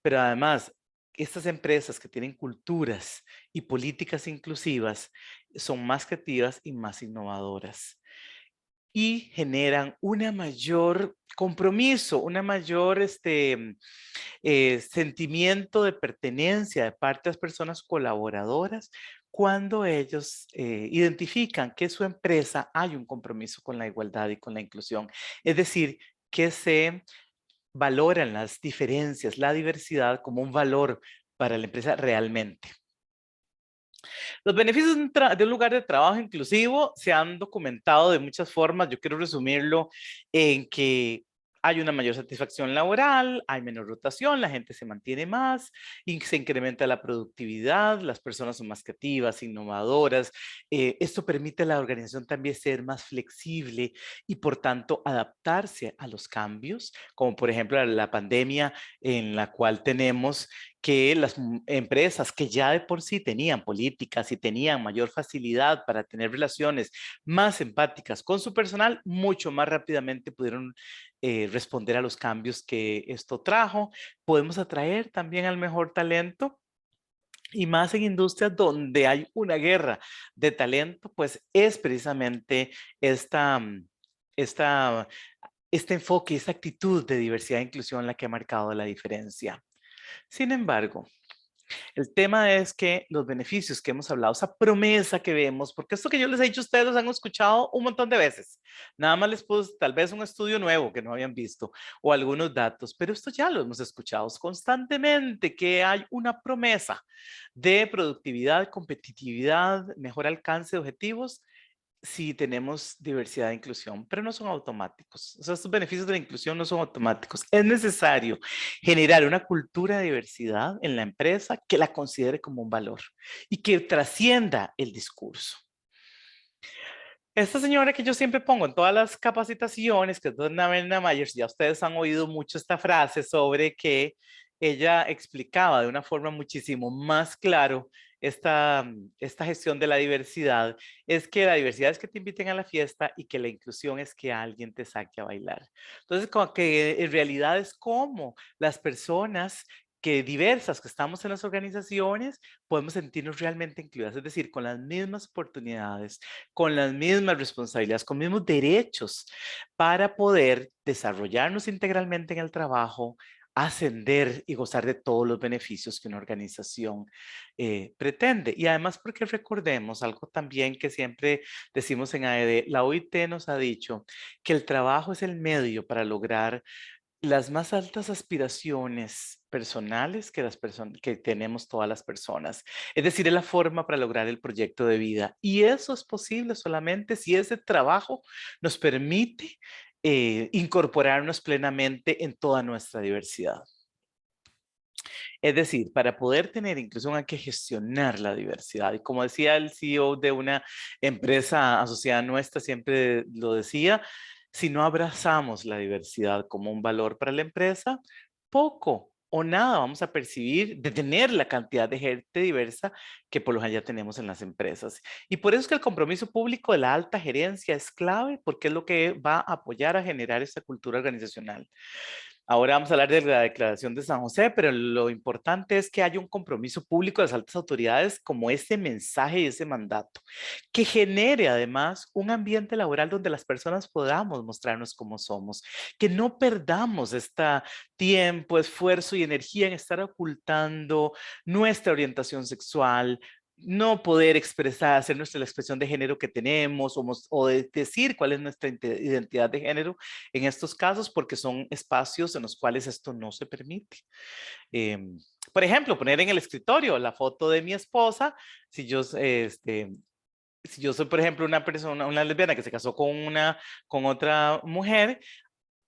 Pero además, estas empresas que tienen culturas y políticas inclusivas son más creativas y más innovadoras y generan una mayor compromiso, una mayor sentimiento de pertenencia de parte de las personas colaboradoras cuando ellos identifican que su empresa hay un compromiso con la igualdad y con la inclusión. Es decir, que se valoran las diferencias, la diversidad como un valor para la empresa realmente. Los beneficios de un lugar de trabajo inclusivo se han documentado de muchas formas. Yo quiero resumirlo en que hay una mayor satisfacción laboral, hay menos rotación, la gente se mantiene más, y se incrementa la productividad, las personas son más creativas, innovadoras. Esto permite a la organización también ser más flexible y por tanto adaptarse a los cambios, como por ejemplo la pandemia en la cual tenemos que las empresas que ya de por sí tenían políticas y tenían mayor facilidad para tener relaciones más empáticas con su personal, mucho más rápidamente pudieron responder a los cambios que esto trajo. Podemos atraer también al mejor talento. Y más en industrias donde hay una guerra de talento, pues es precisamente esta, este enfoque, esta actitud de diversidad e inclusión la que ha marcado la diferencia. Sin embargo, el tema es que los beneficios que hemos hablado, esa promesa que vemos, porque esto que yo les he dicho, ustedes los han escuchado un montón de veces. Nada más les puse tal vez un estudio nuevo que no habían visto o algunos datos, pero esto ya lo hemos escuchado constantemente, que hay una promesa de productividad, competitividad, mejor alcance de objetivos si tenemos diversidad e inclusión, pero no son automáticos. O sea, estos beneficios de la inclusión no son automáticos. Es necesario generar una cultura de diversidad en la empresa que la considere como un valor y que trascienda el discurso. Esta señora que yo siempre pongo en todas las capacitaciones, que es Donna Verna Myers, ya ustedes han oído mucho esta frase sobre que ella explicaba de una forma muchísimo más claro esta gestión de la diversidad, es que la diversidad es que te inviten a la fiesta y que la inclusión es que alguien te saque a bailar. Entonces, como que en realidad es como las personas que diversas que estamos en las organizaciones podemos sentirnos realmente incluidas, es decir, con las mismas oportunidades, con las mismas responsabilidades, con los mismos derechos para poder desarrollarnos integralmente en el trabajo, ascender y gozar de todos los beneficios que una organización pretende. Y además porque recordemos algo también que siempre decimos en AED, la OIT nos ha dicho que el trabajo es el medio para lograr las más altas aspiraciones personales que, que tenemos todas las personas. Es decir, es la forma para lograr el proyecto de vida. Y eso es posible solamente si ese trabajo nos permite incorporarnos plenamente en toda nuestra diversidad. Es decir, para poder tener inclusión hay que gestionar la diversidad. Y como decía el CEO de una empresa asociada nuestra, siempre lo decía, si no abrazamos la diversidad como un valor para la empresa, poco o nada vamos a percibir de tener la cantidad de gente diversa que por lo general ya tenemos en las empresas. Y por eso es que el compromiso público de la alta gerencia es clave, porque es lo que va a apoyar a generar esta cultura organizacional. Ahora vamos a hablar de la Declaración de San José, pero lo importante es que haya un compromiso público de las altas autoridades como ese mensaje y ese mandato, que genere además un ambiente laboral donde las personas podamos mostrarnos cómo somos, que no perdamos este tiempo, esfuerzo y energía en estar ocultando nuestra orientación sexual, no poder expresar, hacer nuestra la expresión de género que tenemos o decir cuál es nuestra identidad de género en estos casos, porque son espacios en los cuales esto no se permite. Por ejemplo, poner en el escritorio la foto de mi esposa, si yo, si yo soy, por ejemplo, una persona, una lesbiana que se casó con otra mujer,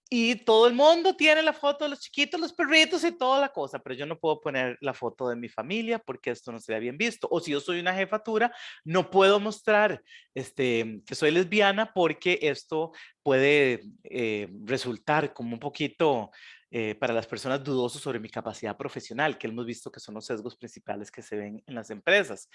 y todo el mundo tiene la foto de los chiquitos, los perritos y toda la cosa, pero yo no puedo poner la foto de mi familia porque esto no sería bien visto. O si yo soy una jefatura, no puedo mostrar que soy lesbiana porque esto puede resultar como un poquito para las personas dudosos sobre mi capacidad profesional, que hemos visto que son los sesgos principales que se ven en las empresas.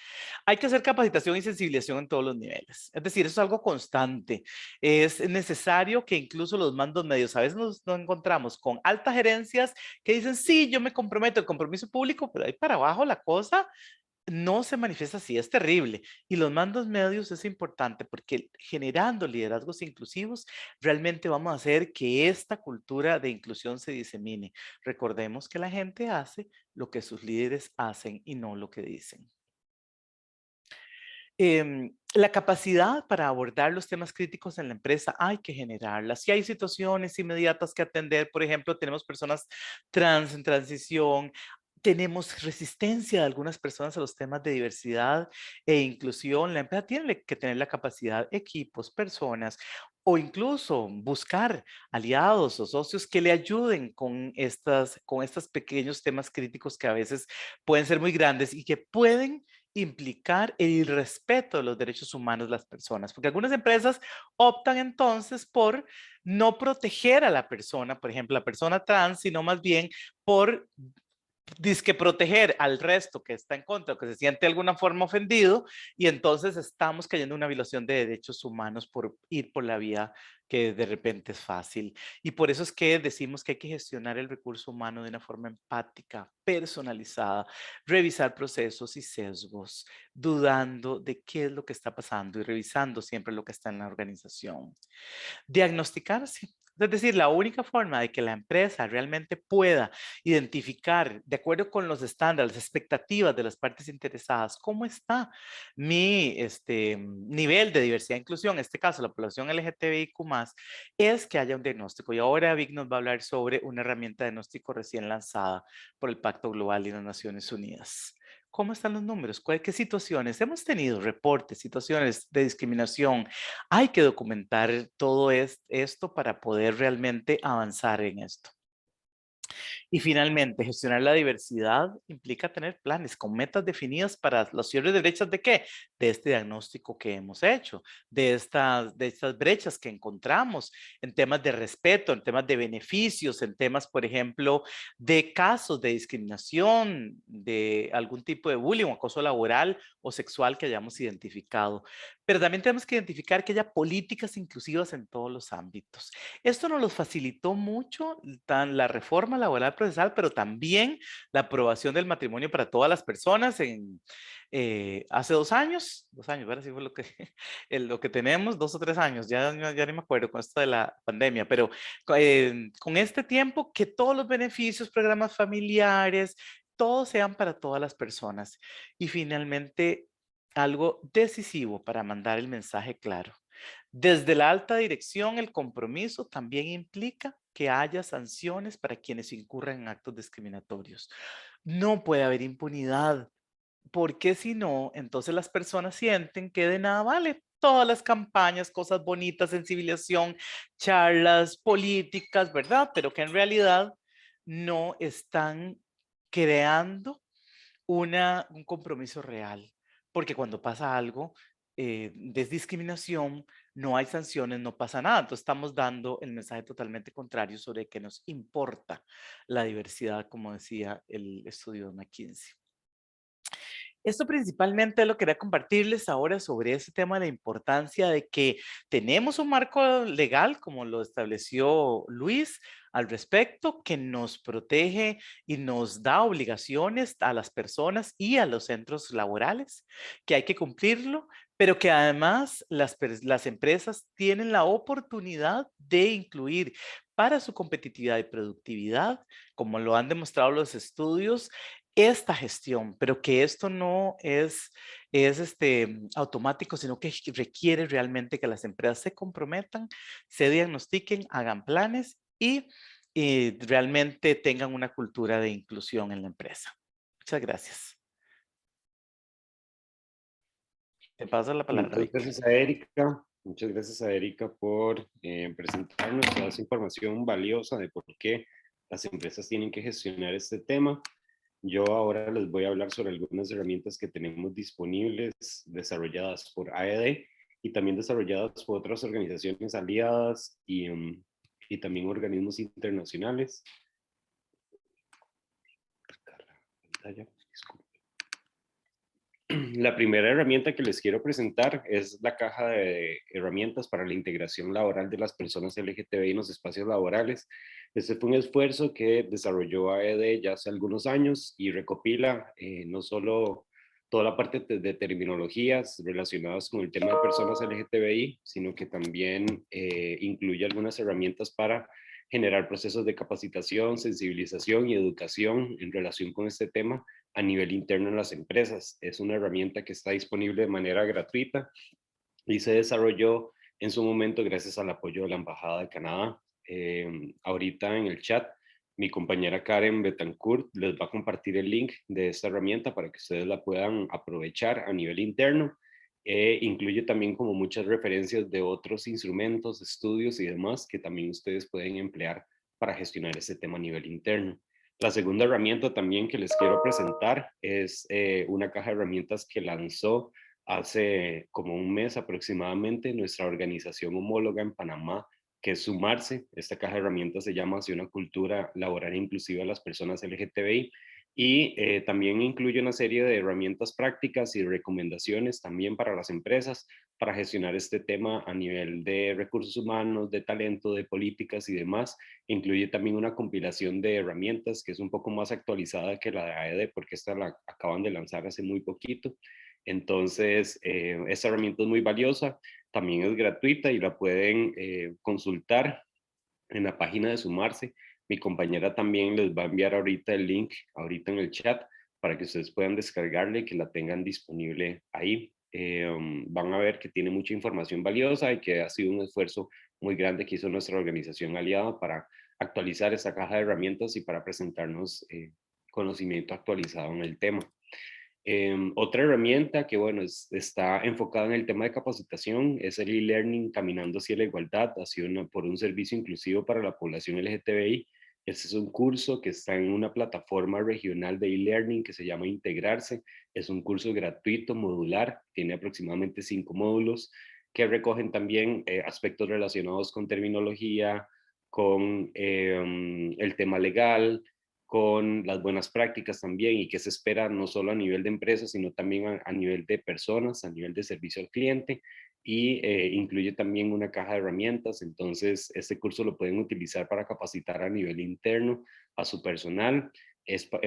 Hay que hacer capacitación y sensibilización en todos los niveles. Es decir, eso es algo constante. Es necesario que incluso los mandos medios, a veces nos encontramos con altas gerencias que dicen, sí, yo me comprometo, el compromiso público, pero ahí para abajo la cosa no se manifiesta así, es terrible. Y los mandos medios es importante porque generando liderazgos inclusivos, realmente vamos a hacer que esta cultura de inclusión se disemine. Recordemos que la gente hace lo que sus líderes hacen y no lo que dicen. La capacidad para abordar los temas críticos en la empresa hay que generarla. Si hay situaciones inmediatas que atender, por ejemplo, tenemos personas trans en transición, tenemos resistencia de algunas personas a los temas de diversidad e inclusión, la empresa tiene que tener la capacidad, equipos, personas o incluso buscar aliados o socios que le ayuden con estos pequeños temas críticos que a veces pueden ser muy grandes y que pueden implicar el respeto de los derechos humanos de las personas, porque algunas empresas optan entonces por no proteger a la persona, por ejemplo, la persona trans, sino más bien por dizque proteger al resto que está en contra o que se siente de alguna forma ofendido, y entonces estamos cayendo en una violación de derechos humanos por ir por la vía que de repente es fácil. Y por eso es que decimos que hay que gestionar el recurso humano de una forma empática, personalizada, revisar procesos y sesgos, dudando de qué es lo que está pasando y revisando siempre lo que está en la organización. Diagnosticarse. Es decir, la única forma de que la empresa realmente pueda identificar, de acuerdo con los estándares, las expectativas de las partes interesadas, cómo está mi nivel de diversidad e inclusión, en este caso la población LGTBIQ+, es que haya un diagnóstico. Y ahora Vic nos va a hablar sobre una herramienta de diagnóstico recién lanzada por el Pacto Global y las Naciones Unidas. ¿Cómo están los números? ¿Qué situaciones? Hemos tenido reportes, situaciones de discriminación. Hay que documentar todo esto para poder realmente avanzar en esto. Y finalmente, gestionar la diversidad implica tener planes con metas definidas para los cierres de brechas de qué? De este diagnóstico que hemos hecho, de estas brechas que encontramos en temas de respeto, en temas de beneficios, en temas, por ejemplo, de casos de discriminación, de algún tipo de bullying o acoso laboral o sexual que hayamos identificado. Pero también tenemos que identificar que haya políticas inclusivas en todos los ámbitos. Esto nos lo facilitó mucho la reforma laboral procesal, pero también la aprobación del matrimonio para todas las personas hace 2 años, ¿verdad? Sí fue lo que, lo que tenemos, 2 o 3 años, ya ni me acuerdo con esto de la pandemia, pero con este tiempo que todos los beneficios, programas familiares, todos sean para todas las personas. Y finalmente, algo decisivo para mandar el mensaje claro. Desde la alta dirección, el compromiso también implica que haya sanciones para quienes incurran en actos discriminatorios. No puede haber impunidad, porque si no, entonces las personas sienten que de nada vale todas las campañas, cosas bonitas, sensibilización, charlas políticas, ¿verdad? Pero que en realidad no están creando un compromiso real, porque cuando pasa algo de discriminación, no hay sanciones, no pasa nada. Entonces estamos dando el mensaje totalmente contrario sobre que nos importa la diversidad, como decía el estudio de McKinsey. Esto principalmente lo quería compartirles ahora sobre ese tema de la importancia de que tenemos un marco legal, como lo estableció Luis, al respecto, que nos protege y nos da obligaciones a las personas y a los centros laborales, que hay que cumplirlo, pero que además las empresas tienen la oportunidad de incluir para su competitividad y productividad, como lo han demostrado los estudios, esta gestión, pero que esto no es automático, sino que requiere realmente que las empresas se comprometan, se diagnostiquen, hagan planes y realmente tengan una cultura de inclusión en la empresa. Muchas gracias. Te paso la palabra, Muchas Vic. gracias a Erika. Muchas gracias a Erika por presentarnos toda esa información valiosa de por qué las empresas tienen que gestionar este tema. Yo ahora les voy a hablar sobre algunas herramientas que tenemos disponibles, desarrolladas por AED y también desarrolladas por otras organizaciones aliadas y también organismos internacionales. La primera herramienta que les quiero presentar es la caja de herramientas para la integración laboral de las personas LGTBI en los espacios laborales. Este fue un esfuerzo que desarrolló AED ya hace algunos años y recopila no solo toda la parte de terminologías relacionadas con el tema de personas LGTBI, sino que también incluye algunas herramientas para generar procesos de capacitación, sensibilización y educación en relación con este tema a nivel interno en las empresas. Es una herramienta que está disponible de manera gratuita y se desarrolló en su momento gracias al apoyo de la Embajada de Canadá. Ahorita en el chat, mi compañera Karen Betancourt les va a compartir el link de esta herramienta para que ustedes la puedan aprovechar a nivel interno. Incluye también como muchas referencias de otros instrumentos, estudios y demás que también ustedes pueden emplear para gestionar este tema a nivel interno. La segunda herramienta también que les quiero presentar es una caja de herramientas que lanzó hace como un mes aproximadamente nuestra organización homóloga en Panamá, que es Sumarse. Esta caja de herramientas se llama Hacia una cultura laboral inclusiva de las personas LGTBI y también incluye una serie de herramientas prácticas y recomendaciones también para las empresas para gestionar este tema a nivel de recursos humanos, de talento, de políticas y demás. Incluye también una compilación de herramientas que es un poco más actualizada que la de AED porque esta la acaban de lanzar hace muy poquito. Entonces, esta herramienta es muy valiosa, también es gratuita y la pueden consultar en la página de Sumarse. Mi compañera también les va a enviar ahorita el link, ahorita en el chat, para que ustedes puedan descargarle y que la tengan disponible ahí. Van a ver que tiene mucha información valiosa y que ha sido un esfuerzo muy grande que hizo nuestra organización aliada para actualizar esta caja de herramientas y para presentarnos conocimiento actualizado en el tema. Otra herramienta que, bueno, está enfocada en el tema de capacitación es el e-learning Caminando hacia la Igualdad, por un servicio inclusivo para la población LGTBI. Este es un curso que está en una plataforma regional de e-learning que se llama Integrarse. Es un curso gratuito, modular, tiene aproximadamente 5 módulos que recogen también aspectos relacionados con terminología, con el tema legal, con las buenas prácticas también y qué se espera no solo a nivel de empresas, sino también a nivel de personas, a nivel de servicio al cliente. y incluye también una caja de herramientas. Entonces, este curso lo pueden utilizar para capacitar a nivel interno a su personal,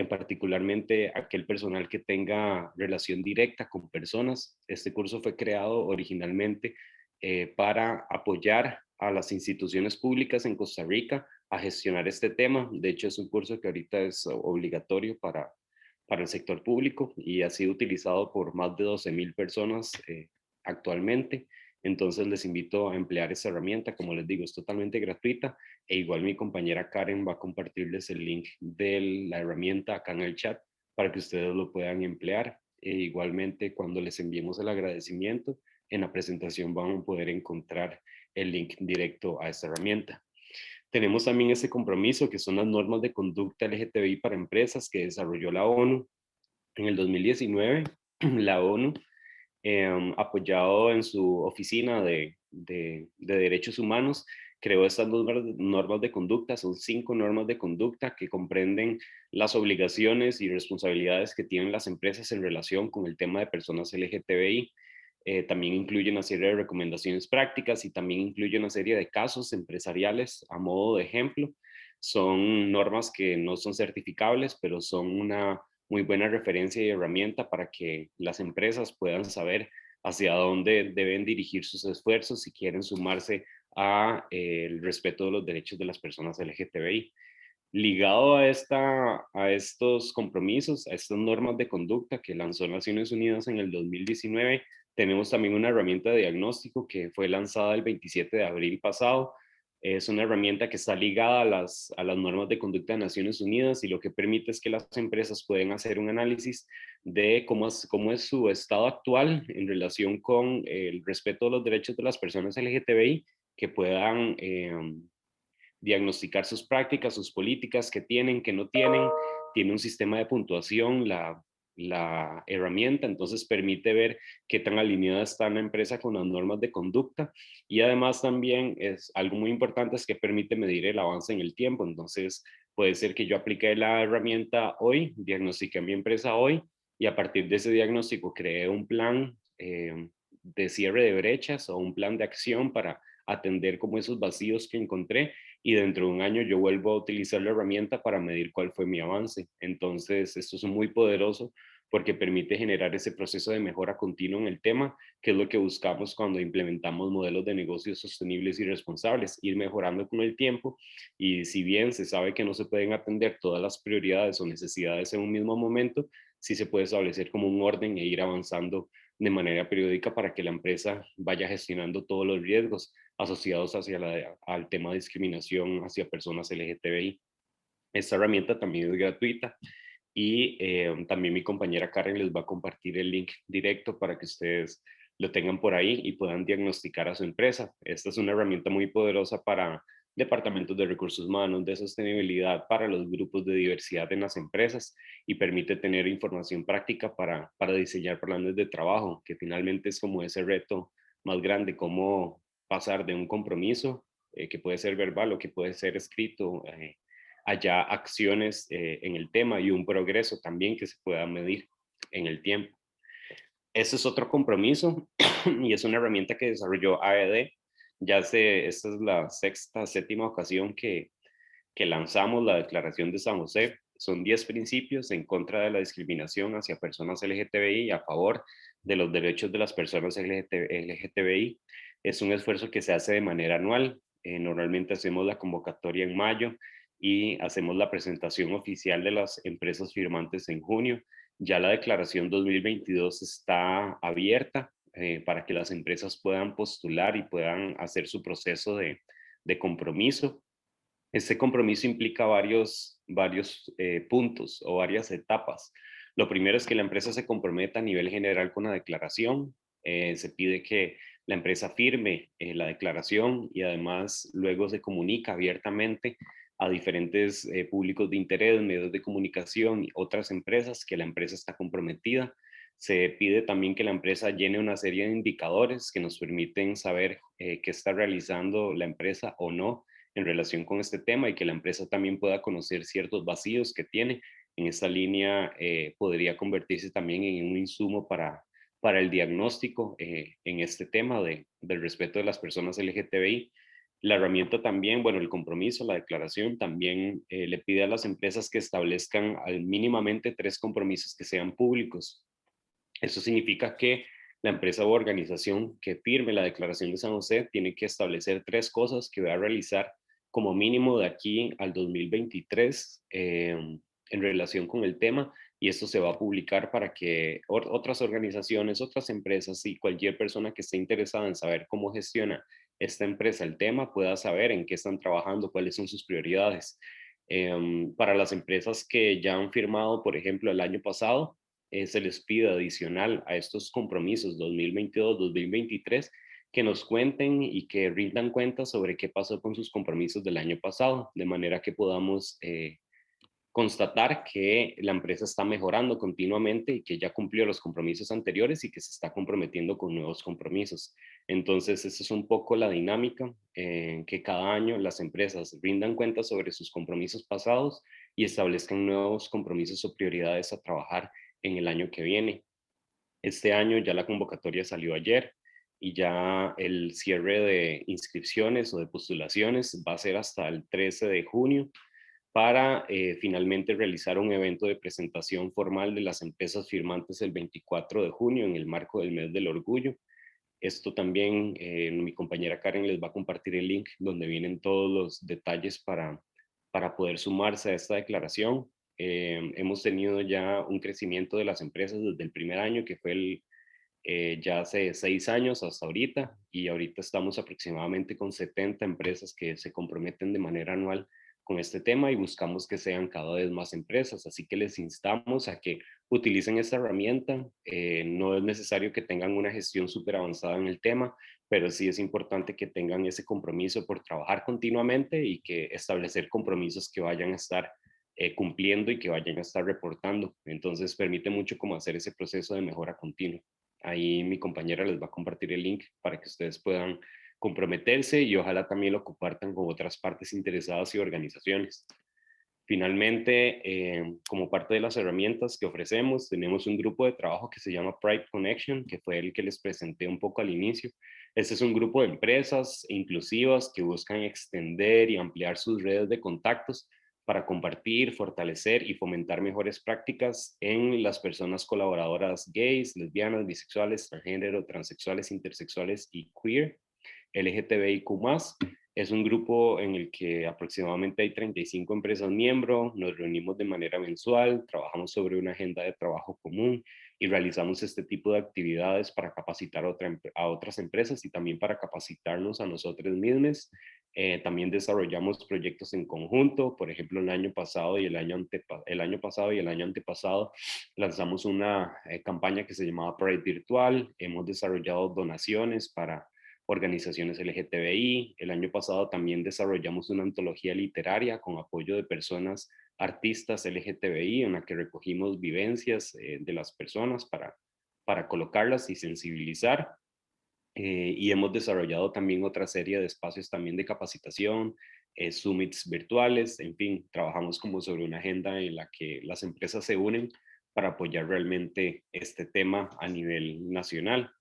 particularmente aquel personal que tenga relación directa con personas. Este curso fue creado originalmente para apoyar a las instituciones públicas en Costa Rica a gestionar este tema. De hecho, es un curso que ahorita es obligatorio para el sector público y ha sido utilizado por más de 12,000 personas actualmente. Entonces les invito a emplear esta herramienta. Como les digo, es totalmente gratuita e igual mi compañera Karen va a compartirles el link de la herramienta acá en el chat para que ustedes lo puedan emplear. Igualmente, cuando les enviemos el agradecimiento, en la presentación van a poder encontrar el link directo a esta herramienta. Tenemos también ese compromiso que son las normas de conducta LGTBI para empresas que desarrolló la ONU en el 2019. La ONU, apoyado en su oficina de derechos humanos, creó estas normas de conducta. Son 5 normas de conducta que comprenden las obligaciones y responsabilidades que tienen las empresas en relación con el tema de personas LGTBI. También incluye una serie de recomendaciones prácticas y también incluye una serie de casos empresariales a modo de ejemplo. Son normas que no son certificables, pero son una muy buena referencia y herramienta para que las empresas puedan saber hacia dónde deben dirigir sus esfuerzos si quieren sumarse a el respeto de los derechos de las personas LGTBI. Ligado a estos compromisos, a estas normas de conducta que lanzó Naciones Unidas en el 2019, tenemos también una herramienta de diagnóstico que fue lanzada el 27 de abril pasado. Es una herramienta que está ligada a las normas de conducta de Naciones Unidas y lo que permite es que las empresas pueden hacer un análisis de cómo es su estado actual en relación con el respeto de los derechos de las personas LGTBI, que puedan diagnosticar sus prácticas, sus políticas, que tienen, que no tienen. Tiene un sistema de puntuación, la herramienta, entonces permite ver qué tan alineada está la empresa con las normas de conducta, y además también es algo muy importante, es que permite medir el avance en el tiempo. Entonces puede ser que yo aplique la herramienta hoy, diagnostiqué a mi empresa hoy y a partir de ese diagnóstico creé un plan de cierre de brechas o un plan de acción para atender como esos vacíos que encontré, y dentro de un año yo vuelvo a utilizar la herramienta para medir cuál fue mi avance. Entonces, esto es muy poderoso porque permite generar ese proceso de mejora continua en el tema, que es lo que buscamos cuando implementamos modelos de negocios sostenibles y responsables, ir mejorando con el tiempo. Y si bien se sabe que no se pueden atender todas las prioridades o necesidades en un mismo momento, sí se puede establecer como un orden e ir avanzando de manera periódica para que la empresa vaya gestionando todos los riesgos asociados al tema de discriminación hacia personas LGTBI. Esta herramienta también es gratuita y también mi compañera Karen les va a compartir el link directo para que ustedes lo tengan por ahí y puedan diagnosticar a su empresa. Esta es una herramienta muy poderosa para departamentos de recursos humanos, de sostenibilidad, para los grupos de diversidad en las empresas, y permite tener información práctica para diseñar planes de trabajo, que finalmente es como ese reto más grande, cómo pasar de un compromiso que puede ser verbal o que puede ser escrito, allá acciones en el tema y un progreso también que se pueda medir en el tiempo. Ese es otro compromiso y es una herramienta que desarrolló AED. Esta es la sexta, séptima ocasión que lanzamos la Declaración de San José. Son 10 principios en contra de la discriminación hacia personas LGTBI y a favor de los derechos de las personas LGTBI. Es un esfuerzo que se hace de manera anual. Normalmente hacemos la convocatoria en mayo y hacemos la presentación oficial de las empresas firmantes en junio. Ya la declaración 2022 está abierta para que las empresas puedan postular y puedan hacer su proceso de compromiso. Este compromiso implica varios puntos o varias etapas. Lo primero es que la empresa se comprometa a nivel general con la declaración. Se pide que la empresa firme la declaración y además luego se comunica abiertamente a diferentes públicos de interés, medios de comunicación y otras empresas que la empresa está comprometida. Se pide también que la empresa llene una serie de indicadores que nos permiten saber qué está realizando la empresa o no en relación con este tema, y que la empresa también pueda conocer ciertos vacíos que tiene. En esta línea podría convertirse también en un insumo para para el diagnóstico en este tema del respeto de las personas LGTBI. La herramienta también, bueno, el compromiso, la declaración, también le pide a las empresas que establezcan al mínimamente 3 compromisos que sean públicos. Eso significa que la empresa u organización que firme la declaración de San José tiene que establecer 3 cosas que va a realizar como mínimo de aquí al 2023 en relación con el tema, y esto se va a publicar para que otras organizaciones, otras empresas y cualquier persona que esté interesada en saber cómo gestiona esta empresa el tema pueda saber en qué están trabajando, cuáles son sus prioridades. Para las empresas que ya han firmado, por ejemplo, el año pasado, se les pide adicional a estos compromisos 2022-2023 que nos cuenten y que rindan cuentas sobre qué pasó con sus compromisos del año pasado, de manera que podamos constatar que la empresa está mejorando continuamente y que ya cumplió los compromisos anteriores y que se está comprometiendo con nuevos compromisos. Entonces, esa es un poco la dinámica, que cada año las empresas rindan cuentas sobre sus compromisos pasados y establezcan nuevos compromisos o prioridades a trabajar en el año que viene. Este año ya la convocatoria salió ayer y ya el cierre de inscripciones o de postulaciones va a ser hasta el 13 de junio para finalmente realizar un evento de presentación formal de las empresas firmantes el 24 de junio en el marco del mes del orgullo. Esto también mi compañera Karen les va a compartir el link donde vienen todos los detalles para poder sumarse a esta declaración. Hemos tenido ya un crecimiento de las empresas desde el primer año, que fue ya hace 6 años hasta ahorita, y ahorita estamos aproximadamente con 70 empresas que se comprometen de manera anual con este tema y buscamos que sean cada vez más empresas. Así que les instamos a que utilicen esta herramienta. No es necesario que tengan una gestión súper avanzada en el tema, pero sí es importante que tengan ese compromiso por trabajar continuamente y que establecer compromisos que vayan a estar cumpliendo y que vayan a estar reportando. Entonces permite mucho como hacer ese proceso de mejora continua. Ahí mi compañera les va a compartir el link para que ustedes puedan comprometerse y ojalá también lo compartan con otras partes interesadas y organizaciones. Finalmente, como parte de las herramientas que ofrecemos, tenemos un grupo de trabajo que se llama Pride Connection, que fue el que les presenté un poco al inicio. Este es un grupo de empresas inclusivas que buscan extender y ampliar sus redes de contactos para compartir, fortalecer y fomentar mejores prácticas en las personas colaboradoras gays, lesbianas, bisexuales, transgénero, transexuales, intersexuales y queer. LGTBIQ+. Es un grupo en el que aproximadamente hay 35 empresas miembros, nos reunimos de manera mensual, trabajamos sobre una agenda de trabajo común y realizamos este tipo de actividades para capacitar a otras empresas y también para capacitarnos a nosotros mismos. También desarrollamos proyectos en conjunto, por ejemplo, el año pasado y el año antepasado lanzamos una campaña que se llamaba Pride Virtual, hemos desarrollado donaciones para organizaciones LGTBI. El año pasado también desarrollamos una antología literaria con apoyo de personas artistas LGTBI en la que recogimos vivencias de las personas para colocarlas y sensibilizar. Y hemos desarrollado también otra serie de espacios también de capacitación, summits virtuales, en fin, trabajamos como sobre una agenda en la que las empresas se unen para apoyar realmente este tema a nivel nacional.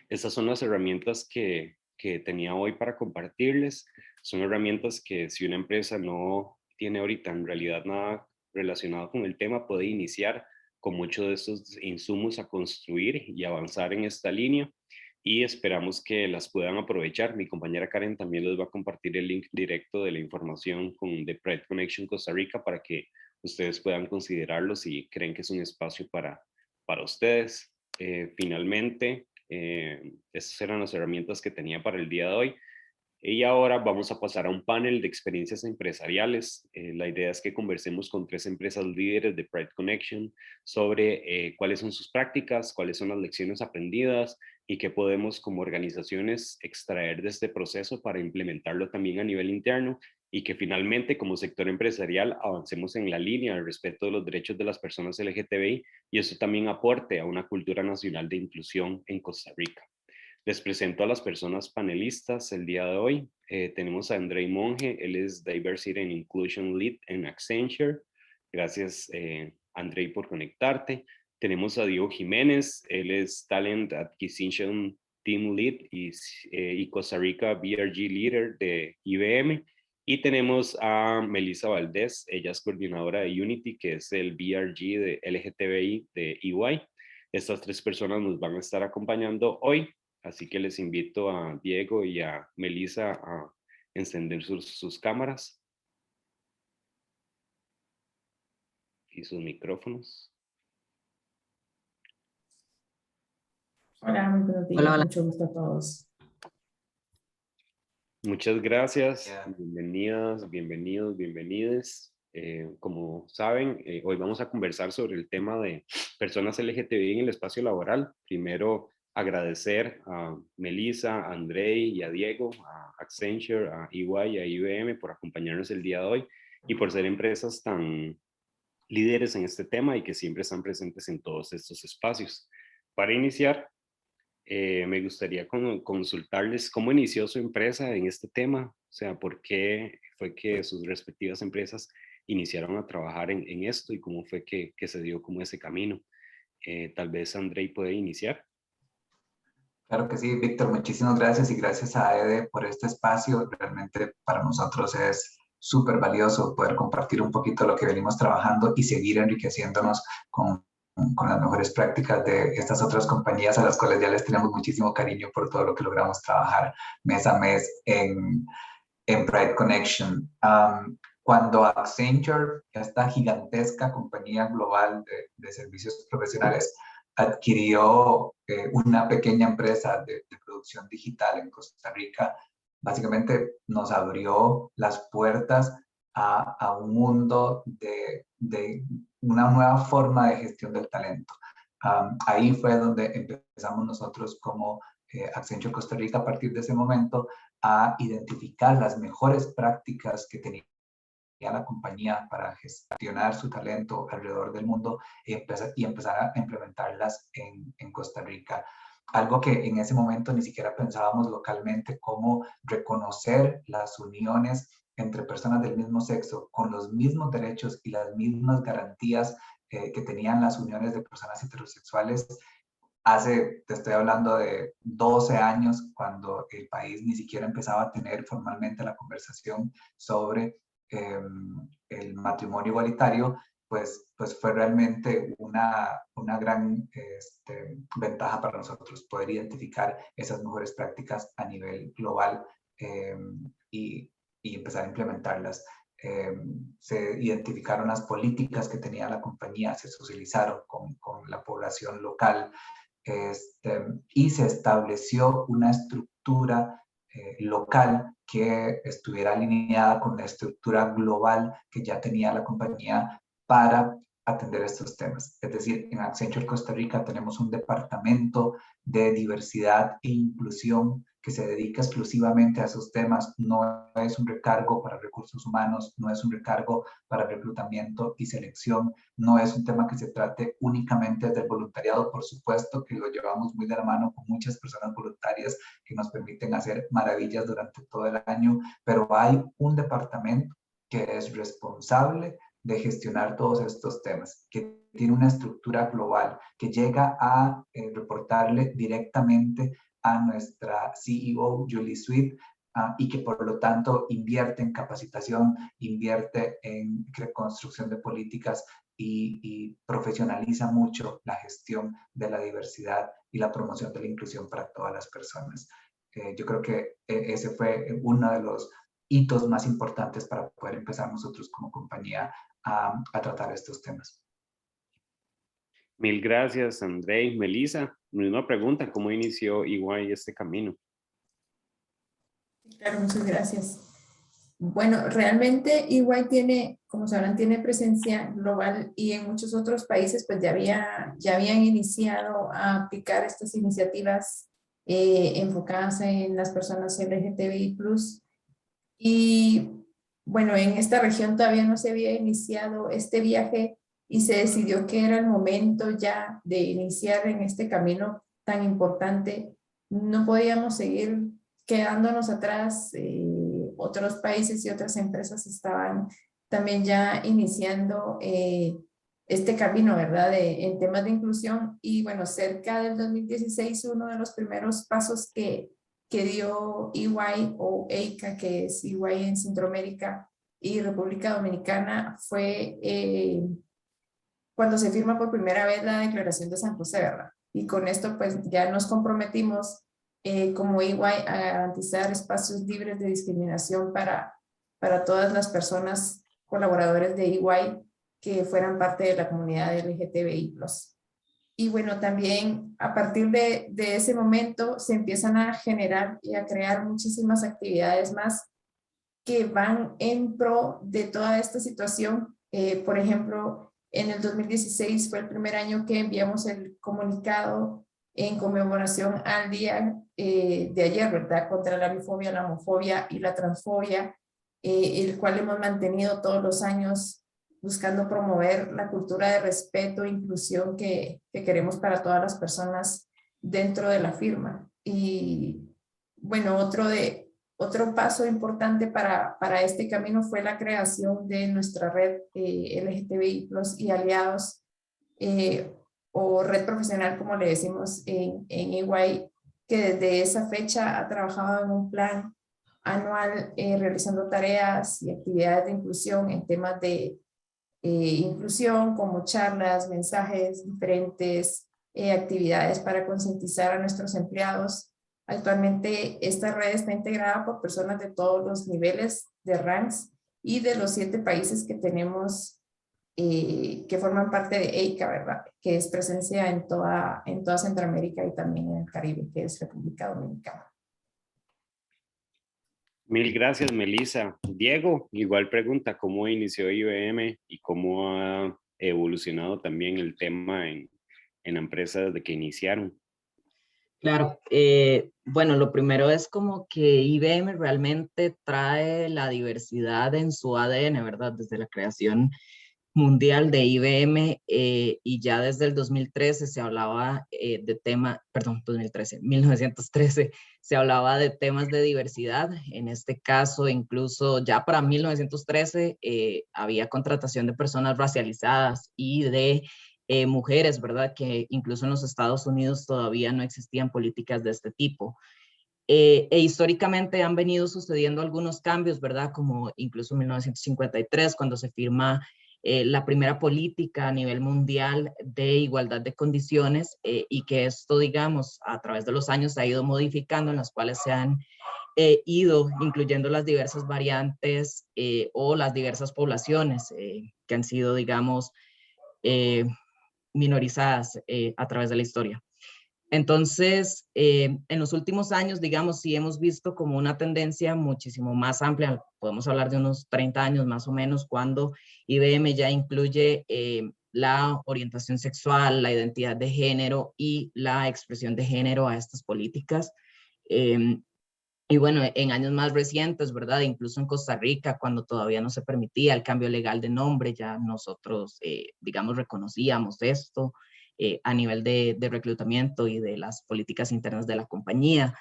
Estas son las herramientas que tenía hoy para compartirles. Son herramientas que si una empresa no tiene ahorita en realidad nada relacionado con el tema, puede iniciar con muchos de estos insumos a construir y avanzar en esta línea y esperamos que las puedan aprovechar. Mi compañera Karen también les va a compartir el link directo de la información con The Pride Connection Costa Rica para que ustedes puedan considerarlo si creen que es un espacio para ustedes. Finalmente, esas eran las herramientas que tenía para el día de hoy. Y ahora vamos a pasar a un panel de experiencias empresariales. La idea es que conversemos con 3 empresas líderes de Pride Connection sobre cuáles son sus prácticas, cuáles son las lecciones aprendidas y qué podemos como organizaciones extraer de este proceso para implementarlo también a nivel interno y que finalmente como sector empresarial avancemos en la línea del respeto de los derechos de las personas LGTBI y eso también aporte a una cultura nacional de inclusión en Costa Rica. Les presento a las personas panelistas el día de hoy. Tenemos a Andrei Monge, él es Diversity and Inclusion Lead en Accenture. Gracias, Andrei, por conectarte. Tenemos a Diego Jiménez, él es Talent Acquisition Team Lead y Costa Rica BRG Leader de IBM. Y tenemos a Melissa Valdés, ella es coordinadora de Unity, que es el BRG de LGTBI de EY. Estas 3 personas nos van a estar acompañando hoy, así que les invito a Diego y a Melissa a encender sus cámaras y sus micrófonos. Hola, muy buenos días. Hola, hola. Mucho gusto a todos. Muchas gracias, bienvenidas, bienvenidos, bienvenides. Como saben, hoy vamos a conversar sobre el tema de personas LGTBI en el espacio laboral. Primero, agradecer a Melissa, a Andrei y a Diego, a Accenture, a EY y a IBM por acompañarnos el día de hoy y por ser empresas tan líderes en este tema y que siempre están presentes en todos estos espacios. Para iniciar, me gustaría consultarles cómo inició su empresa en este tema, o sea, por qué fue que sus respectivas empresas iniciaron a trabajar en esto y cómo fue que se dio como ese camino. Tal vez Andrei puede iniciar. Claro que sí, Víctor, muchísimas gracias y gracias a Ede por este espacio. Realmente para nosotros es súper valioso poder compartir un poquito lo que venimos trabajando y seguir enriqueciéndonos con las mejores prácticas de estas otras compañías a las cuales ya les tenemos muchísimo cariño por todo lo que logramos trabajar mes a mes en Pride Connection. Cuando Accenture, esta gigantesca compañía global de servicios profesionales, adquirió una pequeña empresa de producción digital en Costa Rica, básicamente nos abrió las puertas a un mundo de una nueva forma de gestión del talento. Ahí fue donde empezamos nosotros como Accenture Costa Rica a partir de ese momento a identificar las mejores prácticas que tenía la compañía para gestionar su talento alrededor del mundo y empezar a implementarlas en Costa Rica. Algo que en ese momento ni siquiera pensábamos localmente, cómo reconocer las uniones entre personas del mismo sexo con los mismos derechos y las mismas garantías que tenían las uniones de personas heterosexuales. Te estoy hablando de 12 años, cuando el país ni siquiera empezaba a tener formalmente la conversación sobre el matrimonio igualitario, pues fue realmente una gran ventaja para nosotros poder identificar esas mejores prácticas a nivel global y empezar a implementarlas. Se identificaron las políticas que tenía la compañía, se socializaron con la población local, y se estableció una estructura local que estuviera alineada con la estructura global que ya tenía la compañía para atender estos temas. Es decir, en Accenture Costa Rica tenemos un departamento de diversidad e inclusión que se dedica exclusivamente a esos temas. No es un recargo para recursos humanos, no es un recargo para reclutamiento y selección, no es un tema que se trate únicamente del voluntariado. Por supuesto que lo llevamos muy de la mano con muchas personas voluntarias que nos permiten hacer maravillas durante todo el año, pero hay un departamento que es responsable de gestionar todos estos temas, que tiene una estructura global, que llega a reportarle directamente a nuestra CEO, Julie Sweet, y que por lo tanto invierte en capacitación, invierte en construcción de políticas y profesionaliza mucho la gestión de la diversidad y la promoción de la inclusión para todas las personas. Yo creo que ese fue uno de los hitos más importantes para poder empezar nosotros como compañía a tratar estos temas. Mil gracias, Andrei. Melissa, misma pregunta, ¿cómo inició EY este camino? Claro, muchas gracias. Bueno, realmente EY tiene, como sabrán, tiene presencia global y en muchos otros países pues ya habían iniciado a aplicar estas iniciativas enfocadas en las personas LGTBI+. Y bueno, en esta región todavía no se había iniciado este viaje y se decidió que era el momento ya de iniciar en este camino tan importante. No podíamos seguir quedándonos atrás. Otros países y otras empresas estaban también ya iniciando este camino, ¿verdad? En temas de inclusión. Y bueno, cerca del 2016, uno de los primeros pasos que dio EY o EICA, que es EY en Centroamérica y República Dominicana, fue cuando se firma por primera vez la Declaración de San José, ¿verdad? Y con esto pues ya nos comprometimos como EY a garantizar espacios libres de discriminación para todas las personas colaboradores de EY que fueran parte de la comunidad LGTBI+. Y bueno, también a partir de ese momento se empiezan a generar y a crear muchísimas actividades más que van en pro de toda esta situación. Por ejemplo, en el 2016 fue el primer año que enviamos el comunicado en conmemoración al día de ayer, ¿verdad? Contra la bifobia, la homofobia y la transfobia, el cual hemos mantenido todos los años buscando promover la cultura de respeto e inclusión que queremos para todas las personas dentro de la firma. Y bueno, otro paso importante para este camino fue la creación de nuestra red LGTBI+ y aliados, o red profesional, como le decimos en EY, que desde esa fecha ha trabajado en un plan anual realizando tareas y actividades de inclusión en temas de inclusión, como charlas, mensajes, diferentes actividades para concientizar a nuestros empleados. Actualmente esta red está integrada por personas de todos los niveles de ranks y de los 7 países que tenemos que forman parte de EICA, ¿verdad? Que es presencia en toda Centroamérica y también en el Caribe, que es República Dominicana. Mil gracias, Melissa. Diego, igual pregunta, ¿cómo inició IBM y cómo ha evolucionado también el tema en la empresa desde que iniciaron? Claro, bueno, lo primero es como que IBM realmente trae la diversidad en su ADN, ¿verdad? Desde la creación mundial de IBM y ya desde el 2013 se hablaba de tema, perdón, 1913 se hablaba de temas de diversidad. En este caso, incluso ya para 1913 había contratación de personas racializadas y de mujeres, ¿verdad? Que incluso en los Estados Unidos todavía no existían políticas de este tipo. Históricamente han venido sucediendo algunos cambios, ¿verdad? Como incluso en 1953, cuando se firma la primera política a nivel mundial de igualdad de condiciones y que esto, digamos, a través de los años se ha ido modificando, en las cuales se han ido incluyendo las diversas variantes o las diversas poblaciones que han sido, digamos, minorizadas a través de la historia. Entonces, en los últimos años, digamos, sí hemos visto como una tendencia muchísimo más amplia, podemos hablar de unos 30 años más o menos, cuando IBM ya incluye la orientación sexual, la identidad de género y la expresión de género a estas políticas. Y bueno, en años más recientes, ¿verdad? Incluso en Costa Rica, cuando todavía no se permitía el cambio legal de nombre, ya nosotros, digamos, reconocíamos esto a nivel de reclutamiento y de las políticas internas de la compañía.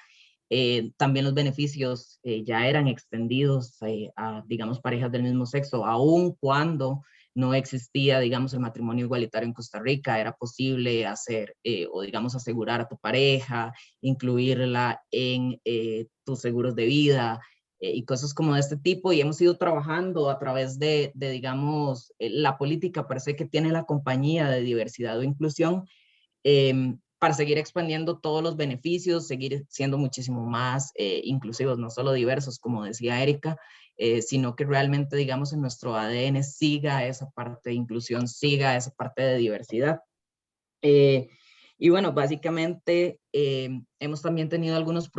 También los beneficios ya eran extendidos a, digamos, parejas del mismo sexo, aun cuando no existía, digamos, el matrimonio igualitario en Costa Rica. Era posible hacer o, digamos, asegurar a tu pareja, incluirla en tus seguros de vida y cosas como de este tipo. Y hemos ido trabajando a través de digamos, la política per se que tiene la compañía de diversidad o inclusión para seguir expandiendo todos los beneficios, seguir siendo muchísimo más inclusivos, no solo diversos, como decía Erika, sino que realmente, digamos, en nuestro ADN siga esa parte de inclusión, siga esa parte de diversidad. Y bueno, básicamente hemos también tenido algunos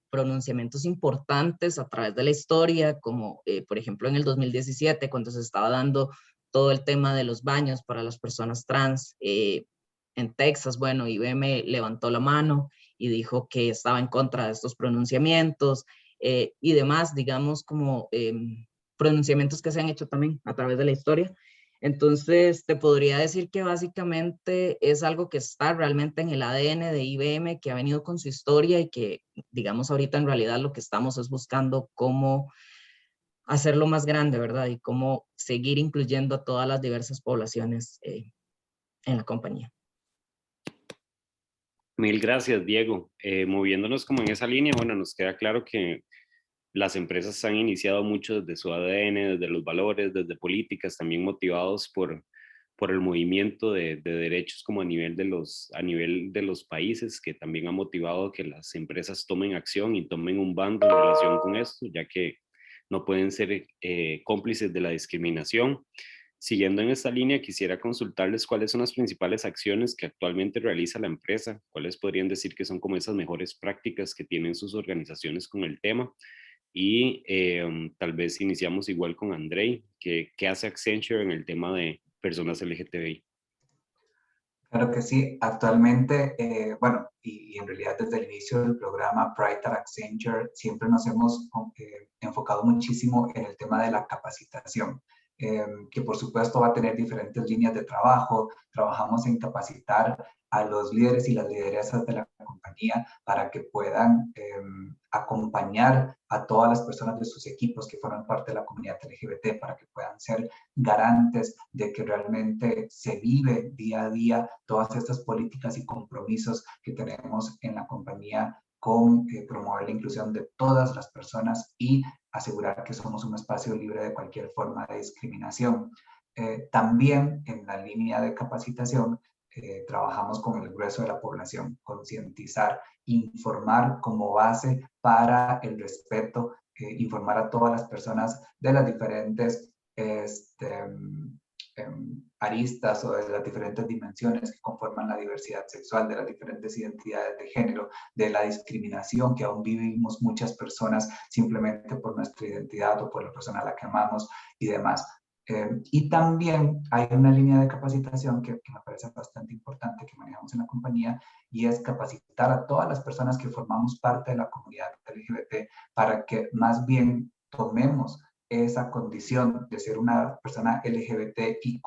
pronunciamientos importantes a través de la historia, como por ejemplo en el 2017, cuando se estaba dando todo el tema de los baños para las personas trans en Texas. Bueno, IBM levantó la mano y dijo que estaba en contra de estos pronunciamientos y demás, digamos, como pronunciamientos que se han hecho también a través de la historia. Entonces, te podría decir que básicamente es algo que está realmente en el ADN de IBM, que ha venido con su historia y que, digamos, ahorita en realidad lo que estamos es buscando cómo hacerlo más grande, ¿verdad? Y cómo seguir incluyendo a todas las diversas poblaciones en la compañía. Mil gracias, Diego. Moviéndonos como en esa línea, bueno, nos queda claro que las empresas han iniciado mucho desde su ADN, desde los valores, desde políticas, también motivados por el movimiento de derechos como a nivel de los países, que también ha motivado que las empresas tomen acción y tomen un bando en relación con esto, ya que no pueden ser cómplices de la discriminación. Siguiendo en esta línea, quisiera consultarles cuáles son las principales acciones que actualmente realiza la empresa, cuáles podrían decir que son como esas mejores prácticas que tienen sus organizaciones con el tema. Y tal vez iniciamos igual con Andrei, ¿qué hace Accenture en el tema de personas LGTBI? Claro que sí, actualmente, bueno, y en realidad desde el inicio del programa Pride at Accenture siempre nos hemos enfocado muchísimo en el tema de la capacitación, que por supuesto va a tener diferentes líneas de trabajo. Trabajamos en capacitar a los líderes y las lideresas de la compañía para que puedan acompañar a todas las personas de sus equipos que forman parte de la comunidad LGBT, para que puedan ser garantes de que realmente se vive día a día todas estas políticas y compromisos que tenemos en la compañía con promover la inclusión de todas las personas y asegurar que somos un espacio libre de cualquier forma de discriminación. También en la línea de capacitación trabajamos con el grueso de la población, concientizar, informar como base para el respeto, informar a todas las personas de las diferentes aristas o de las diferentes dimensiones que conforman la diversidad sexual, de las diferentes identidades de género, de la discriminación que aún vivimos muchas personas simplemente por nuestra identidad o por la persona a la que amamos y demás. Y también hay una línea de capacitación que me parece bastante importante que manejamos en la compañía, y es capacitar a todas las personas que formamos parte de la comunidad LGBT para que más bien tomemos esa condición de ser una persona LGBTIQ+,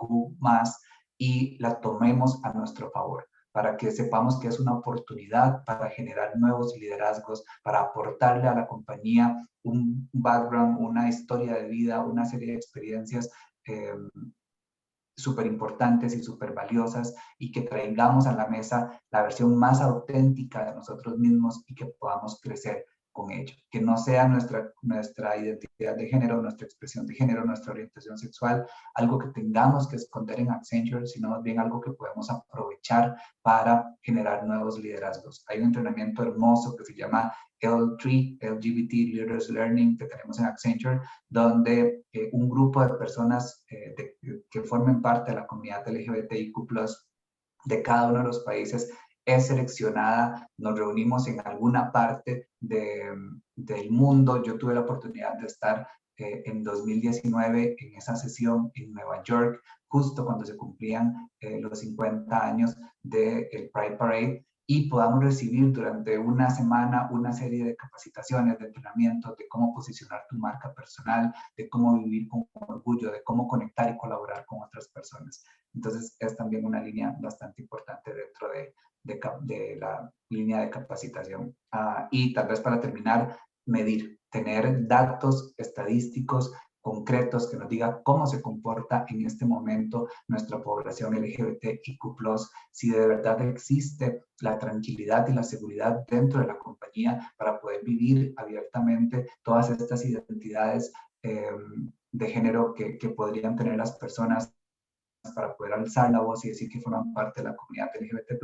y la tomemos a nuestro favor, para que sepamos que es una oportunidad para generar nuevos liderazgos, para aportarle a la compañía un background, una historia de vida, una serie de experiencias súper importantes y súper valiosas, y que traigamos a la mesa la versión más auténtica de nosotros mismos y que podamos crecer con ello. Que no sea nuestra identidad de género, nuestra expresión de género, nuestra orientación sexual, algo que tengamos que esconder en Accenture, sino más bien algo que podemos aprovechar para generar nuevos liderazgos. Hay un entrenamiento hermoso que se llama L3, LGBT Leaders Learning, que tenemos en Accenture, donde un grupo de personas que formen parte de la comunidad LGBTIQ+, de cada uno de los países, es seleccionada. Nos reunimos en alguna parte del mundo. Yo tuve la oportunidad de estar en 2019 en esa sesión en Nueva York, justo cuando se cumplían los 50 años del Pride Parade, y podamos recibir durante una semana una serie de capacitaciones, de entrenamientos, de cómo posicionar tu marca personal, de cómo vivir con orgullo, de cómo conectar y colaborar con otras personas. Entonces es también una línea bastante importante dentro de la línea de capacitación. Y tal vez para terminar, medir, tener datos estadísticos concretos que nos diga cómo se comporta en este momento nuestra población LGBTIQ+, si de verdad existe la tranquilidad y la seguridad dentro de la compañía para poder vivir abiertamente todas estas identidades de género que podrían tener las personas, para poder alzar la voz y decir que forman parte de la comunidad LGBT+,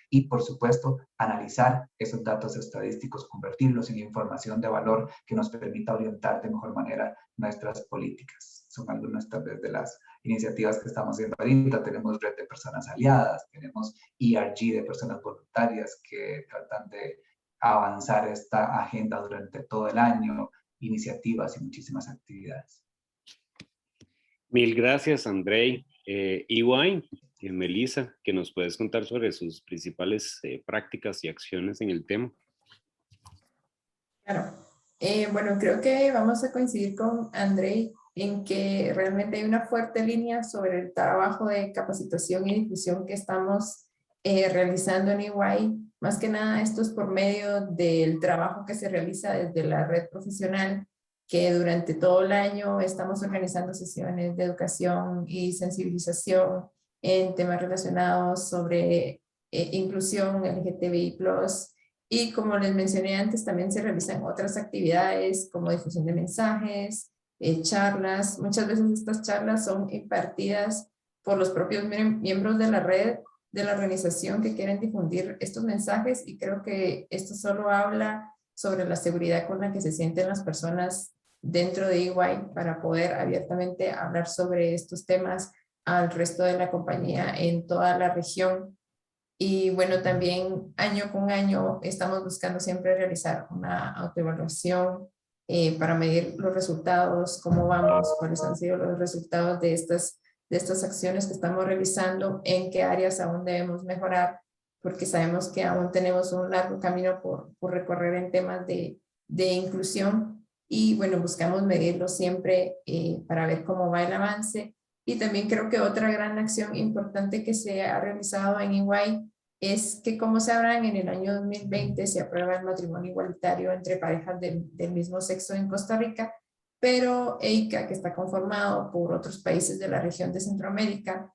y por supuesto analizar esos datos estadísticos, convertirlos en información de valor que nos permita orientar de mejor manera nuestras políticas. Son algunas tal vez de las iniciativas que estamos haciendo ahorita. Tenemos Red de Personas Aliadas, tenemos ERG de Personas Voluntarias que tratan de avanzar esta agenda durante todo el año, iniciativas y muchísimas actividades. Mil gracias, Andrei. EY, Melissa, que nos puedes contar sobre sus principales prácticas y acciones en el tema. Claro. Bueno, creo que vamos a coincidir con Andrei en que realmente hay una fuerte línea sobre el trabajo de capacitación y difusión que estamos realizando en EY. Más que nada, esto es por medio del trabajo que se realiza desde la red profesional que durante todo el año estamos organizando sesiones de educación y sensibilización en temas relacionados sobre inclusión LGTBI+. Y como les mencioné antes, también se realizan otras actividades como difusión de mensajes, charlas. Muchas veces estas charlas son impartidas por los propios miembros de la red, de la organización que quieren difundir estos mensajes, y creo que esto solo habla sobre la seguridad con la que se sienten las personas dentro de EY para poder abiertamente hablar sobre estos temas al resto de la compañía en toda la región. Y bueno, también año con año estamos buscando siempre realizar una autoevaluación para medir los resultados, cómo vamos, cuáles han sido los resultados de estas acciones que estamos realizando, en qué áreas aún debemos mejorar, porque sabemos que aún tenemos un largo camino por recorrer en temas de inclusión. Y bueno, buscamos medirlo siempre para ver cómo va el avance. Y también creo que otra gran acción importante que se ha realizado en EY es que, como sabrán, en el año 2020 se aprueba el matrimonio igualitario entre parejas del mismo sexo en Costa Rica, pero EICA, que está conformado por otros países de la región de Centroamérica,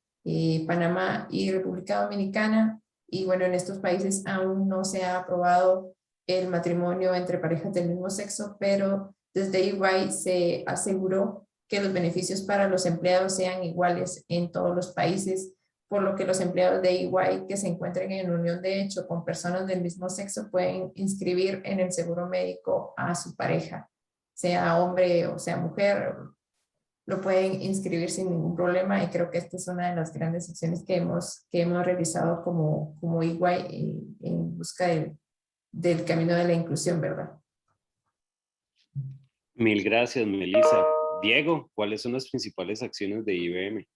Panamá y República Dominicana, y bueno, en estos países aún no se ha aprobado el matrimonio entre parejas del mismo sexo, pero desde EY se aseguró que los beneficios para los empleados sean iguales en todos los países, por lo que los empleados de EY que se encuentren en unión de hecho con personas del mismo sexo pueden inscribir en el seguro médico a su pareja, sea hombre o sea mujer, lo pueden inscribir sin ningún problema, y creo que esta es una de las grandes acciones que hemos realizado como EY en busca del camino de la inclusión, ¿verdad? Mil gracias, Melissa. Diego, ¿cuáles son las principales acciones de IBM?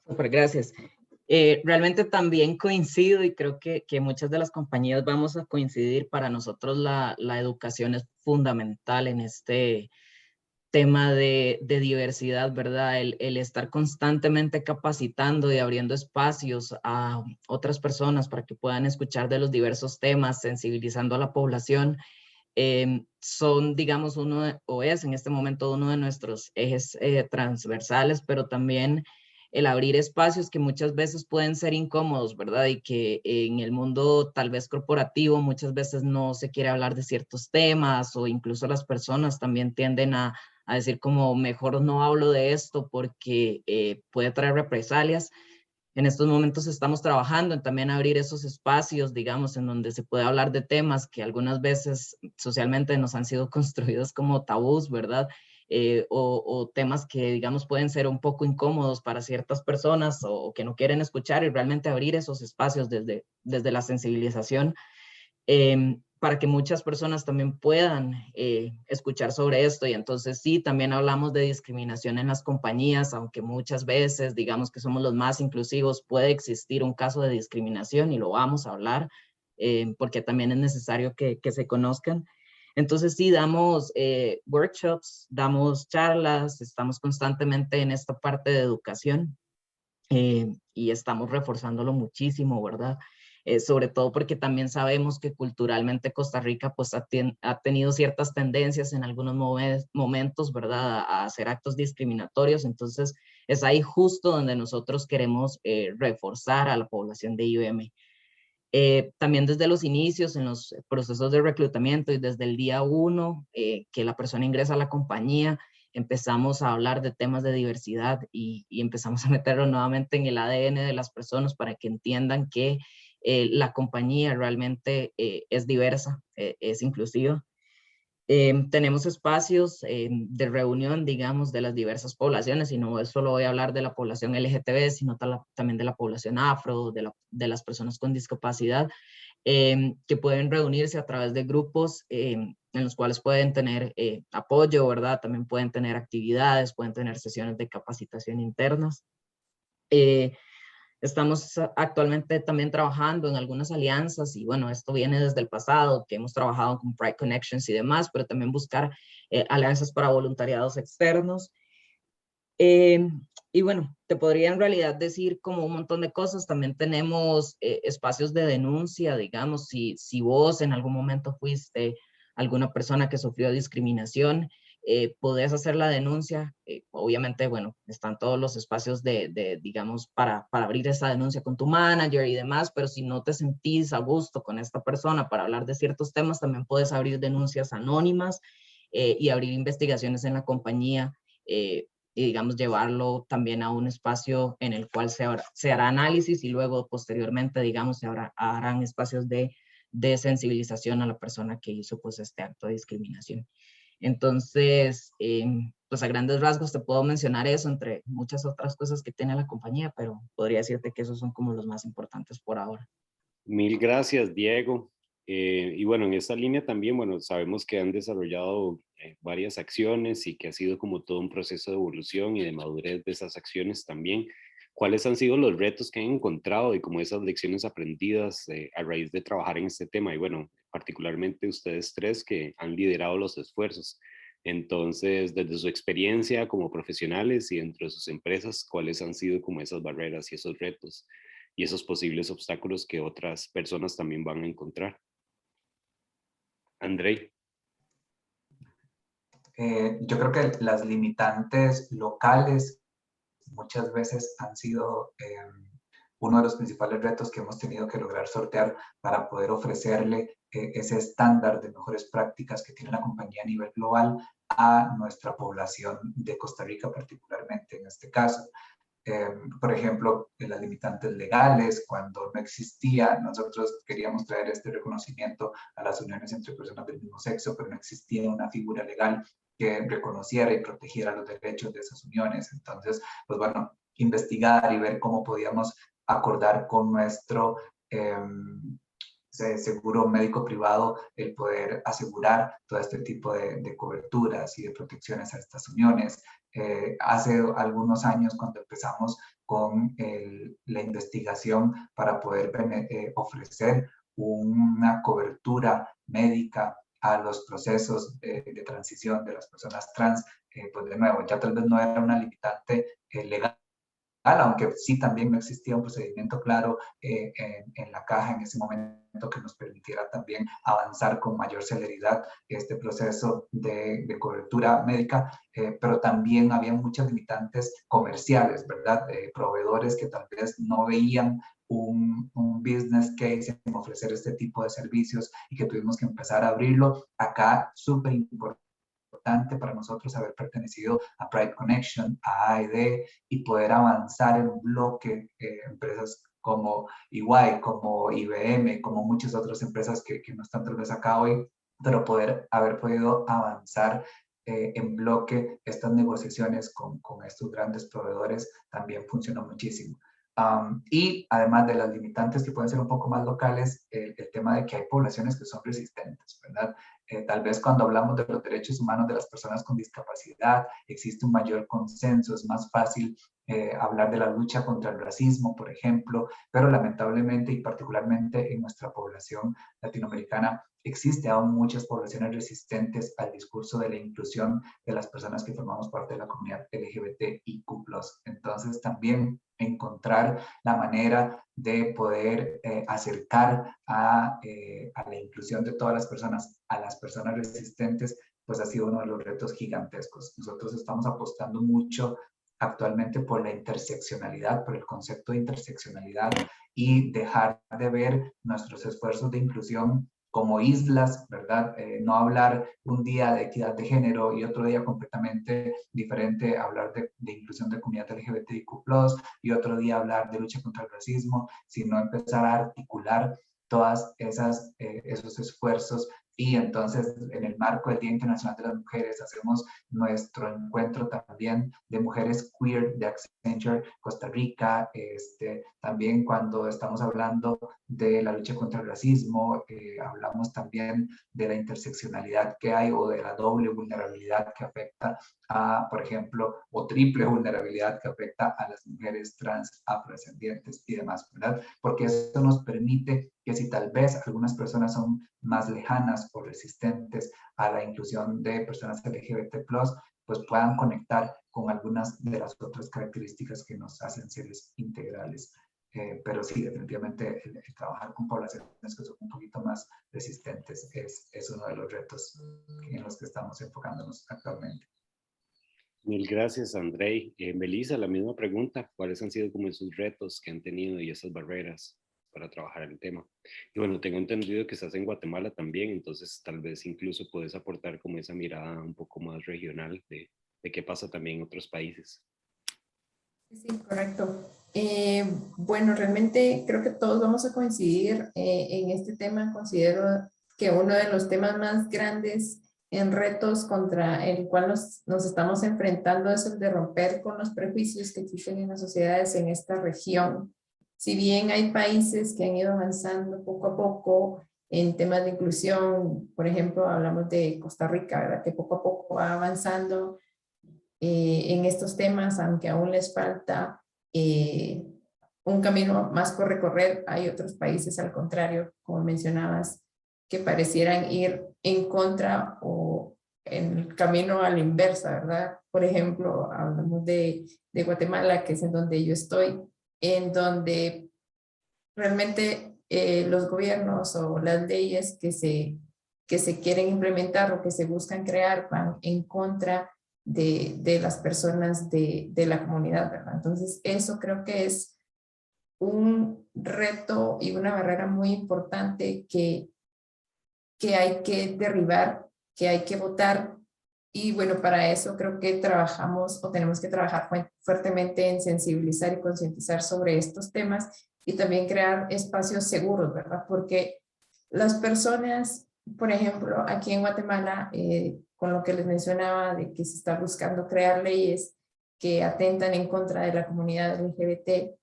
Súper, gracias. Realmente también coincido, y creo que muchas de las compañías vamos a coincidir. Para nosotros la educación es fundamental en este tema de diversidad, ¿verdad? El estar constantemente capacitando y abriendo espacios a otras personas para que puedan escuchar de los diversos temas, sensibilizando a la población, son, digamos, es en este momento uno de nuestros ejes transversales, pero también el abrir espacios que muchas veces pueden ser incómodos, ¿verdad? Y que en el mundo tal vez corporativo muchas veces no se quiere hablar de ciertos temas, o incluso las personas también tienden a decir como mejor no hablo de esto porque puede traer represalias. En estos momentos estamos trabajando en también abrir esos espacios, digamos, en donde se puede hablar de temas que algunas veces socialmente nos han sido construidos como tabús, ¿verdad? O temas que, digamos, pueden ser un poco incómodos para ciertas personas o que no quieren escuchar, y realmente abrir esos espacios desde la sensibilización para que muchas personas también puedan escuchar sobre esto. Y entonces sí, también hablamos de discriminación en las compañías, aunque muchas veces digamos que somos los más inclusivos, puede existir un caso de discriminación y lo vamos a hablar porque también es necesario que se conozcan. Entonces sí, damos workshops, damos charlas, estamos constantemente en esta parte de educación y estamos reforzándolo muchísimo, ¿verdad? Sobre todo porque también sabemos que culturalmente Costa Rica pues ha tenido ciertas tendencias en algunos momentos, ¿verdad? A hacer actos discriminatorios. Entonces es ahí justo donde nosotros queremos reforzar a la población de IBM. También desde los inicios, en los procesos de reclutamiento y desde el día 1 que la persona ingresa a la compañía, empezamos a hablar de temas de diversidad y empezamos a meterlo nuevamente en el ADN de las personas para que entiendan que la compañía realmente es diversa, es inclusiva. Tenemos espacios de reunión, digamos, de las diversas poblaciones, y no solo voy a hablar de la población LGTB, sino también de la población afro, de las personas con discapacidad, que pueden reunirse a través de grupos en los cuales pueden tener apoyo, ¿verdad? También pueden tener actividades, pueden tener sesiones de capacitación internas. Estamos actualmente también trabajando en algunas alianzas, y bueno, esto viene desde el pasado, que hemos trabajado con Pride Connections y demás, pero también buscar alianzas para voluntariados externos. Y bueno, te podría en realidad decir como un montón de cosas. También tenemos espacios de denuncia, digamos, si vos en algún momento fuiste alguna persona que sufrió discriminación, podés hacer la denuncia. Obviamente, bueno, están todos los espacios digamos, para abrir esa denuncia con tu manager y demás, pero si no te sentís a gusto con esta persona para hablar de ciertos temas, también puedes abrir denuncias anónimas y abrir investigaciones en la compañía y, digamos, llevarlo también a un espacio en el cual se hará análisis y luego, posteriormente, digamos, harán espacios de sensibilización a la persona que hizo, pues, este acto de discriminación. Entonces, pues a grandes rasgos te puedo mencionar eso, entre muchas otras cosas que tiene la compañía, pero podría decirte que esos son como los más importantes por ahora. Mil gracias, Diego. Y bueno, en esta línea también, bueno, sabemos que han desarrollado varias acciones y que ha sido como todo un proceso de evolución y de madurez de esas acciones también. ¿Cuáles han sido los retos que han encontrado y como esas lecciones aprendidas a raíz de trabajar en este tema? Y bueno, particularmente ustedes tres que han liderado los esfuerzos. Entonces, desde su experiencia como profesionales y dentro de sus empresas, ¿cuáles han sido como esas barreras y esos retos y esos posibles obstáculos que otras personas también van a encontrar? Andrei. Yo creo que las limitantes locales muchas veces han sido uno de los principales retos que hemos tenido que lograr sortear para poder ofrecerle ese estándar de mejores prácticas que tiene la compañía a nivel global a nuestra población de Costa Rica, particularmente en este caso. Por ejemplo, las limitantes legales, cuando no existía, nosotros queríamos traer este reconocimiento a las uniones entre personas del mismo sexo, pero no existía una figura legal que reconociera y protegiera los derechos de esas uniones. Entonces, pues bueno, investigar y ver cómo podíamos acordar con nuestro seguro médico privado el poder asegurar todo este tipo de coberturas y de protecciones a estas uniones. Hace algunos años, cuando empezamos con la investigación para poder ofrecer una cobertura médica a los procesos de transición de las personas trans, pues de nuevo, ya tal vez no era una limitante legal, aunque sí también no existía un procedimiento claro en la caja en ese momento que nos permitiera también avanzar con mayor celeridad este proceso de cobertura médica, pero también había muchas limitantes comerciales, ¿verdad? Proveedores que tal vez no veían un business case en ofrecer este tipo de servicios y que tuvimos que empezar a abrirlo. Acá, súper importante para nosotros haber pertenecido a Pride Connection, a AED y poder avanzar en un bloque, empresas como EY, como IBM, como muchas otras empresas que no están tal vez acá hoy, pero haber podido avanzar en bloque estas negociaciones con estos grandes proveedores también funcionó muchísimo. Y además de las limitantes que pueden ser un poco más locales, el tema de que hay poblaciones que son resistentes, ¿verdad? Tal vez cuando hablamos de los derechos humanos de las personas con discapacidad, existe un mayor consenso, es más fácil hablar de la lucha contra el racismo, por ejemplo, pero lamentablemente y particularmente en nuestra población latinoamericana, existe aún muchas poblaciones resistentes al discurso de la inclusión de las personas que formamos parte de la comunidad LGBTIQ+. Entonces también encontrar la manera de poder acercar a la inclusión de todas las personas, a las personas resistentes, pues ha sido uno de los retos gigantescos. Nosotros estamos apostando mucho actualmente por la interseccionalidad, por el concepto de interseccionalidad y dejar de ver nuestros esfuerzos de inclusión como islas, ¿verdad? No hablar un día de equidad de género y otro día completamente diferente, hablar de inclusión de comunidad LGBTIQ+, y otro día hablar de lucha contra el racismo, sino empezar a articular todas esos esfuerzos. Y entonces, en el marco del Día Internacional de las Mujeres, hacemos nuestro encuentro también de mujeres queer de Accenture Costa Rica. También cuando estamos hablando de la lucha contra el racismo, hablamos también de la interseccionalidad que hay o de la doble vulnerabilidad que afecta a, por ejemplo, o triple vulnerabilidad que afecta a las mujeres trans, afrodescendientes y demás, ¿verdad? Porque eso nos permite que si tal vez algunas personas son más lejanas o resistentes a la inclusión de personas LGBT+, pues puedan conectar con algunas de las otras características que nos hacen seres integrales. pero sí, definitivamente el trabajar con poblaciones que son un poquito más resistentes es uno de los retos en los que estamos enfocándonos actualmente. Mil gracias, Andrei. Melissa, la misma pregunta. ¿Cuáles han sido como esos retos que han tenido y esas barreras para trabajar el tema? Y bueno, tengo entendido que estás en Guatemala también, entonces tal vez incluso puedes aportar como esa mirada un poco más regional de qué pasa también en otros países. Sí, correcto. Bueno, realmente creo que todos vamos a coincidir en este tema. Considero que uno de los temas más grandes en retos contra el cual nos estamos enfrentando es el de romper con los prejuicios que existen en las sociedades en esta región. Si bien hay países que han ido avanzando poco a poco en temas de inclusión, por ejemplo, hablamos de Costa Rica, ¿verdad? Que poco a poco va avanzando en estos temas, aunque aún les falta un camino más por recorrer. Hay otros países, al contrario, como mencionabas, que parecieran ir en contra o en el camino a la inversa, ¿verdad? Por ejemplo, hablamos de Guatemala, que es en donde yo estoy, en donde realmente los gobiernos o las leyes que se quieren implementar o que se buscan crear van en contra de las personas de la comunidad, ¿verdad? Entonces, eso creo que es un reto y una barrera muy importante que hay que derribar, que hay que votar. Y bueno, para eso creo que trabajamos o tenemos que trabajar fuertemente en sensibilizar y concientizar sobre estos temas y también crear espacios seguros, ¿verdad? Porque las personas, por ejemplo, aquí en Guatemala, con lo que les mencionaba de que se está buscando crear leyes que atentan en contra de la comunidad LGBT,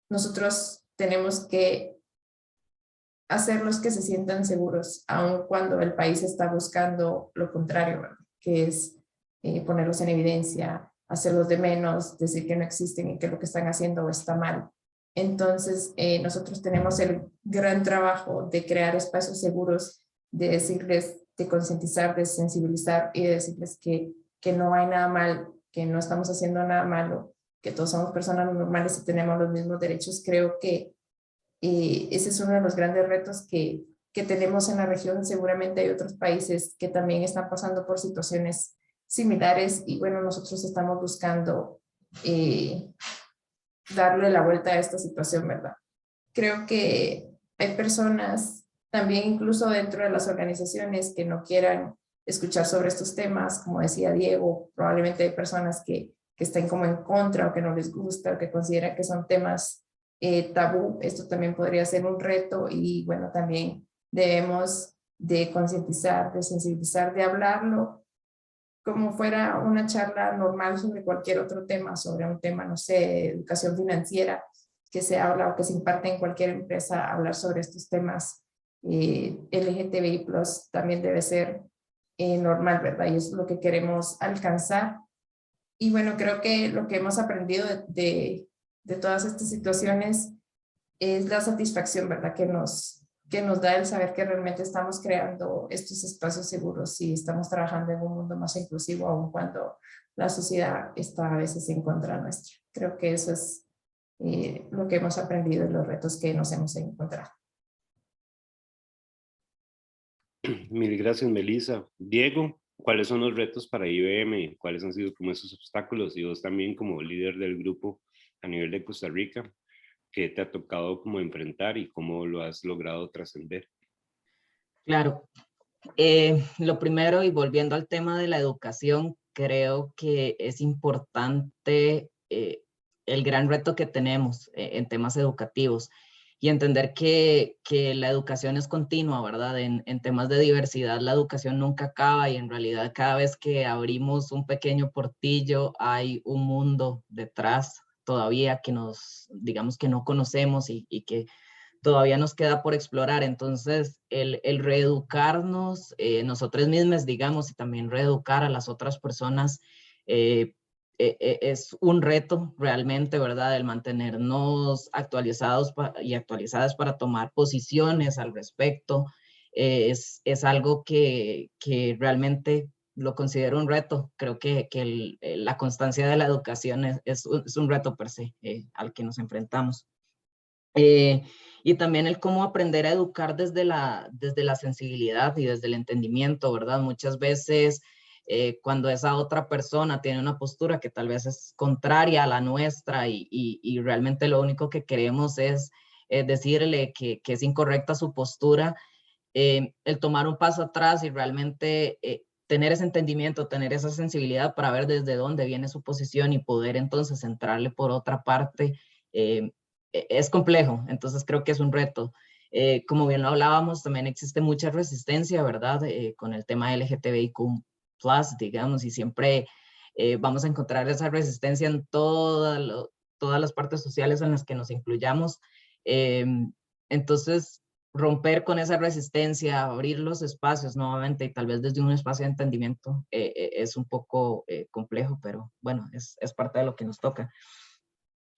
nosotros tenemos que hacerlos que se sientan seguros, aun cuando el país está buscando lo contrario, ¿verdad? Que es ponerlos en evidencia, hacerlos de menos, decir que no existen y que lo que están haciendo está mal. Entonces, nosotros tenemos el gran trabajo de crear espacios seguros, de decirles, de concientizar, de sensibilizar y de decirles que no hay nada mal, que no estamos haciendo nada malo, que todos somos personas normales y tenemos los mismos derechos. Creo que ese es uno de los grandes retos que tenemos en la región. Seguramente hay otros países que también están pasando por situaciones similares y bueno, nosotros estamos buscando darle la vuelta a esta situación, ¿verdad? Creo que hay personas también incluso dentro de las organizaciones que no quieran escuchar sobre estos temas, como decía Diego, probablemente hay personas que estén como en contra o que no les gusta o que consideran que son temas tabú. Esto también podría ser un reto y bueno, también debemos de concientizar, de sensibilizar, de hablarlo como fuera una charla normal sobre cualquier otro tema, sobre un tema, no sé, educación financiera, que se habla o que se imparte en cualquier empresa. Hablar sobre estos temas LGTBI+, también debe ser normal, ¿verdad? Y eso es lo que queremos alcanzar. Y bueno, creo que lo que hemos aprendido de todas estas situaciones es la satisfacción, ¿verdad? Que nos da el saber que realmente estamos creando estos espacios seguros y estamos trabajando en un mundo más inclusivo, aun cuando la sociedad está a veces en contra nuestra. Creo que eso es lo que hemos aprendido y los retos que nos hemos encontrado. Mil gracias, Melissa. Diego, ¿cuáles son los retos para IBM? ¿Cuáles han sido como esos obstáculos? Y vos también como líder del grupo a nivel de Costa Rica, ¿qué te ha tocado como enfrentar y cómo lo has logrado trascender? Claro. Lo primero, y volviendo al tema de la educación, creo que es importante el gran reto que tenemos en temas educativos y entender que la educación es continua, ¿verdad? En temas de diversidad, la educación nunca acaba y en realidad cada vez que abrimos un pequeño portillo hay un mundo detrás todavía que digamos que no conocemos y que todavía nos queda por explorar. Entonces, el reeducarnos nosotros mismos, digamos, y también reeducar a las otras personas es un reto realmente, ¿verdad? El mantenernos actualizados y actualizadas para tomar posiciones al respecto. Es algo que realmente lo considero un reto. Creo que la constancia de la educación es un reto per se al que nos enfrentamos. Y también el cómo aprender a educar desde la sensibilidad y desde el entendimiento, ¿verdad? Muchas veces cuando esa otra persona tiene una postura que tal vez es contraria a la nuestra y realmente lo único que queremos es decirle que es incorrecta su postura, el tomar un paso atrás y realmente tener ese entendimiento, tener esa sensibilidad para ver desde dónde viene su posición y poder entonces entrarle por otra parte, es complejo. Entonces creo que es un reto. Como bien lo hablábamos, también existe mucha resistencia, ¿verdad? Con el tema LGTBIQ+, digamos, y siempre vamos a encontrar esa resistencia en todas las partes sociales en las que nos incluyamos. Entonces, romper con esa resistencia, abrir los espacios nuevamente y tal vez desde un espacio de entendimiento es un poco complejo, pero bueno, es parte de lo que nos toca.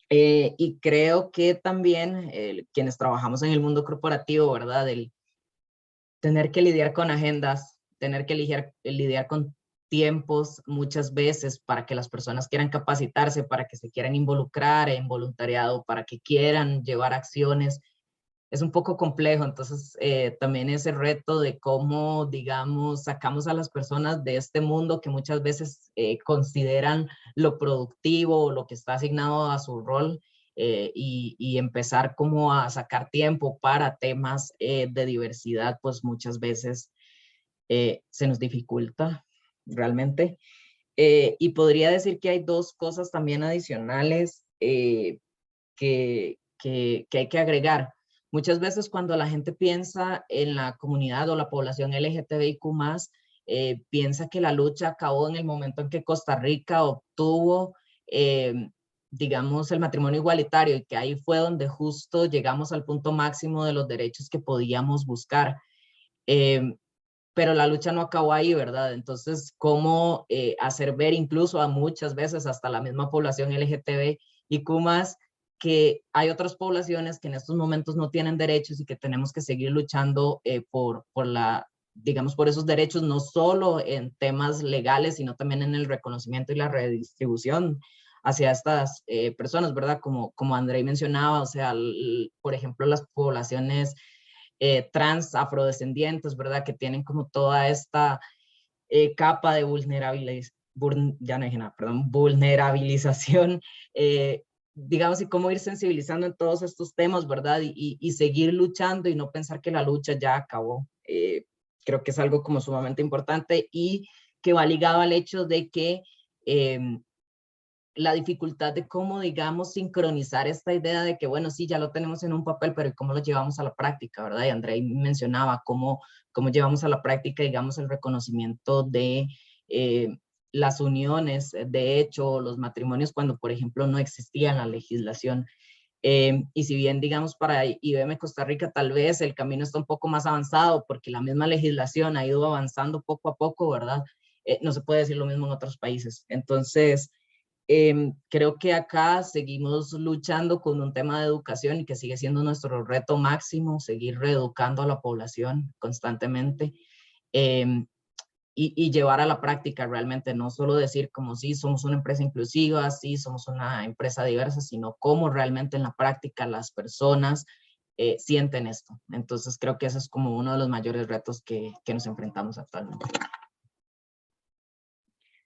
Y creo que también quienes trabajamos en el mundo corporativo, ¿verdad? El tener que lidiar con agendas, tener que lidiar con tiempos muchas veces para que las personas quieran capacitarse, para que se quieran involucrar en voluntariado, para que quieran llevar acciones, es un poco complejo. Entonces también ese reto de cómo, digamos, sacamos a las personas de este mundo que muchas veces consideran lo productivo o lo que está asignado a su rol y empezar como a sacar tiempo para temas de diversidad, pues muchas veces se nos dificulta realmente. Y podría decir que hay dos cosas también adicionales que hay que agregar. Muchas veces cuando la gente piensa en la comunidad o la población LGTBIQ+, piensa que la lucha acabó en el momento en que Costa Rica obtuvo, digamos, el matrimonio igualitario y que ahí fue donde justo llegamos al punto máximo de los derechos que podíamos buscar. Pero la lucha no acabó ahí, ¿verdad? Entonces, ¿cómo hacer ver incluso a muchas veces hasta la misma población LGTBIQ+, que hay otras poblaciones que en estos momentos no tienen derechos y que tenemos que seguir luchando digamos, por esos derechos, no solo en temas legales, sino también en el reconocimiento y la redistribución hacia estas personas, ¿verdad? Como Andrei mencionaba, o sea, por ejemplo, las poblaciones trans, afrodescendientes, ¿verdad? Que tienen como toda esta capa de vulnerabilización, digamos, y cómo ir sensibilizando en todos estos temas, ¿verdad? Y seguir luchando y no pensar que la lucha ya acabó. Creo que es algo como sumamente importante y que va ligado al hecho de que la dificultad de cómo, digamos, sincronizar esta idea de que, bueno, sí, ya lo tenemos en un papel, pero ¿cómo lo llevamos a la práctica, verdad? Y Andrei mencionaba cómo llevamos a la práctica, digamos, el reconocimiento de las uniones, de hecho, los matrimonios cuando, por ejemplo, no existía la legislación. Y si bien, digamos, para IBM Costa Rica tal vez el camino está un poco más avanzado porque la misma legislación ha ido avanzando poco a poco, ¿verdad? No se puede decir lo mismo en otros países. Entonces, creo que acá seguimos luchando con un tema de educación y que sigue siendo nuestro reto máximo, seguir reeducando a la población constantemente y llevar a la práctica realmente, no solo decir como sí, somos una empresa inclusiva, sí, somos una empresa diversa, sino cómo realmente en la práctica las personas sienten esto. Entonces creo que ese es como uno de los mayores retos que nos enfrentamos actualmente.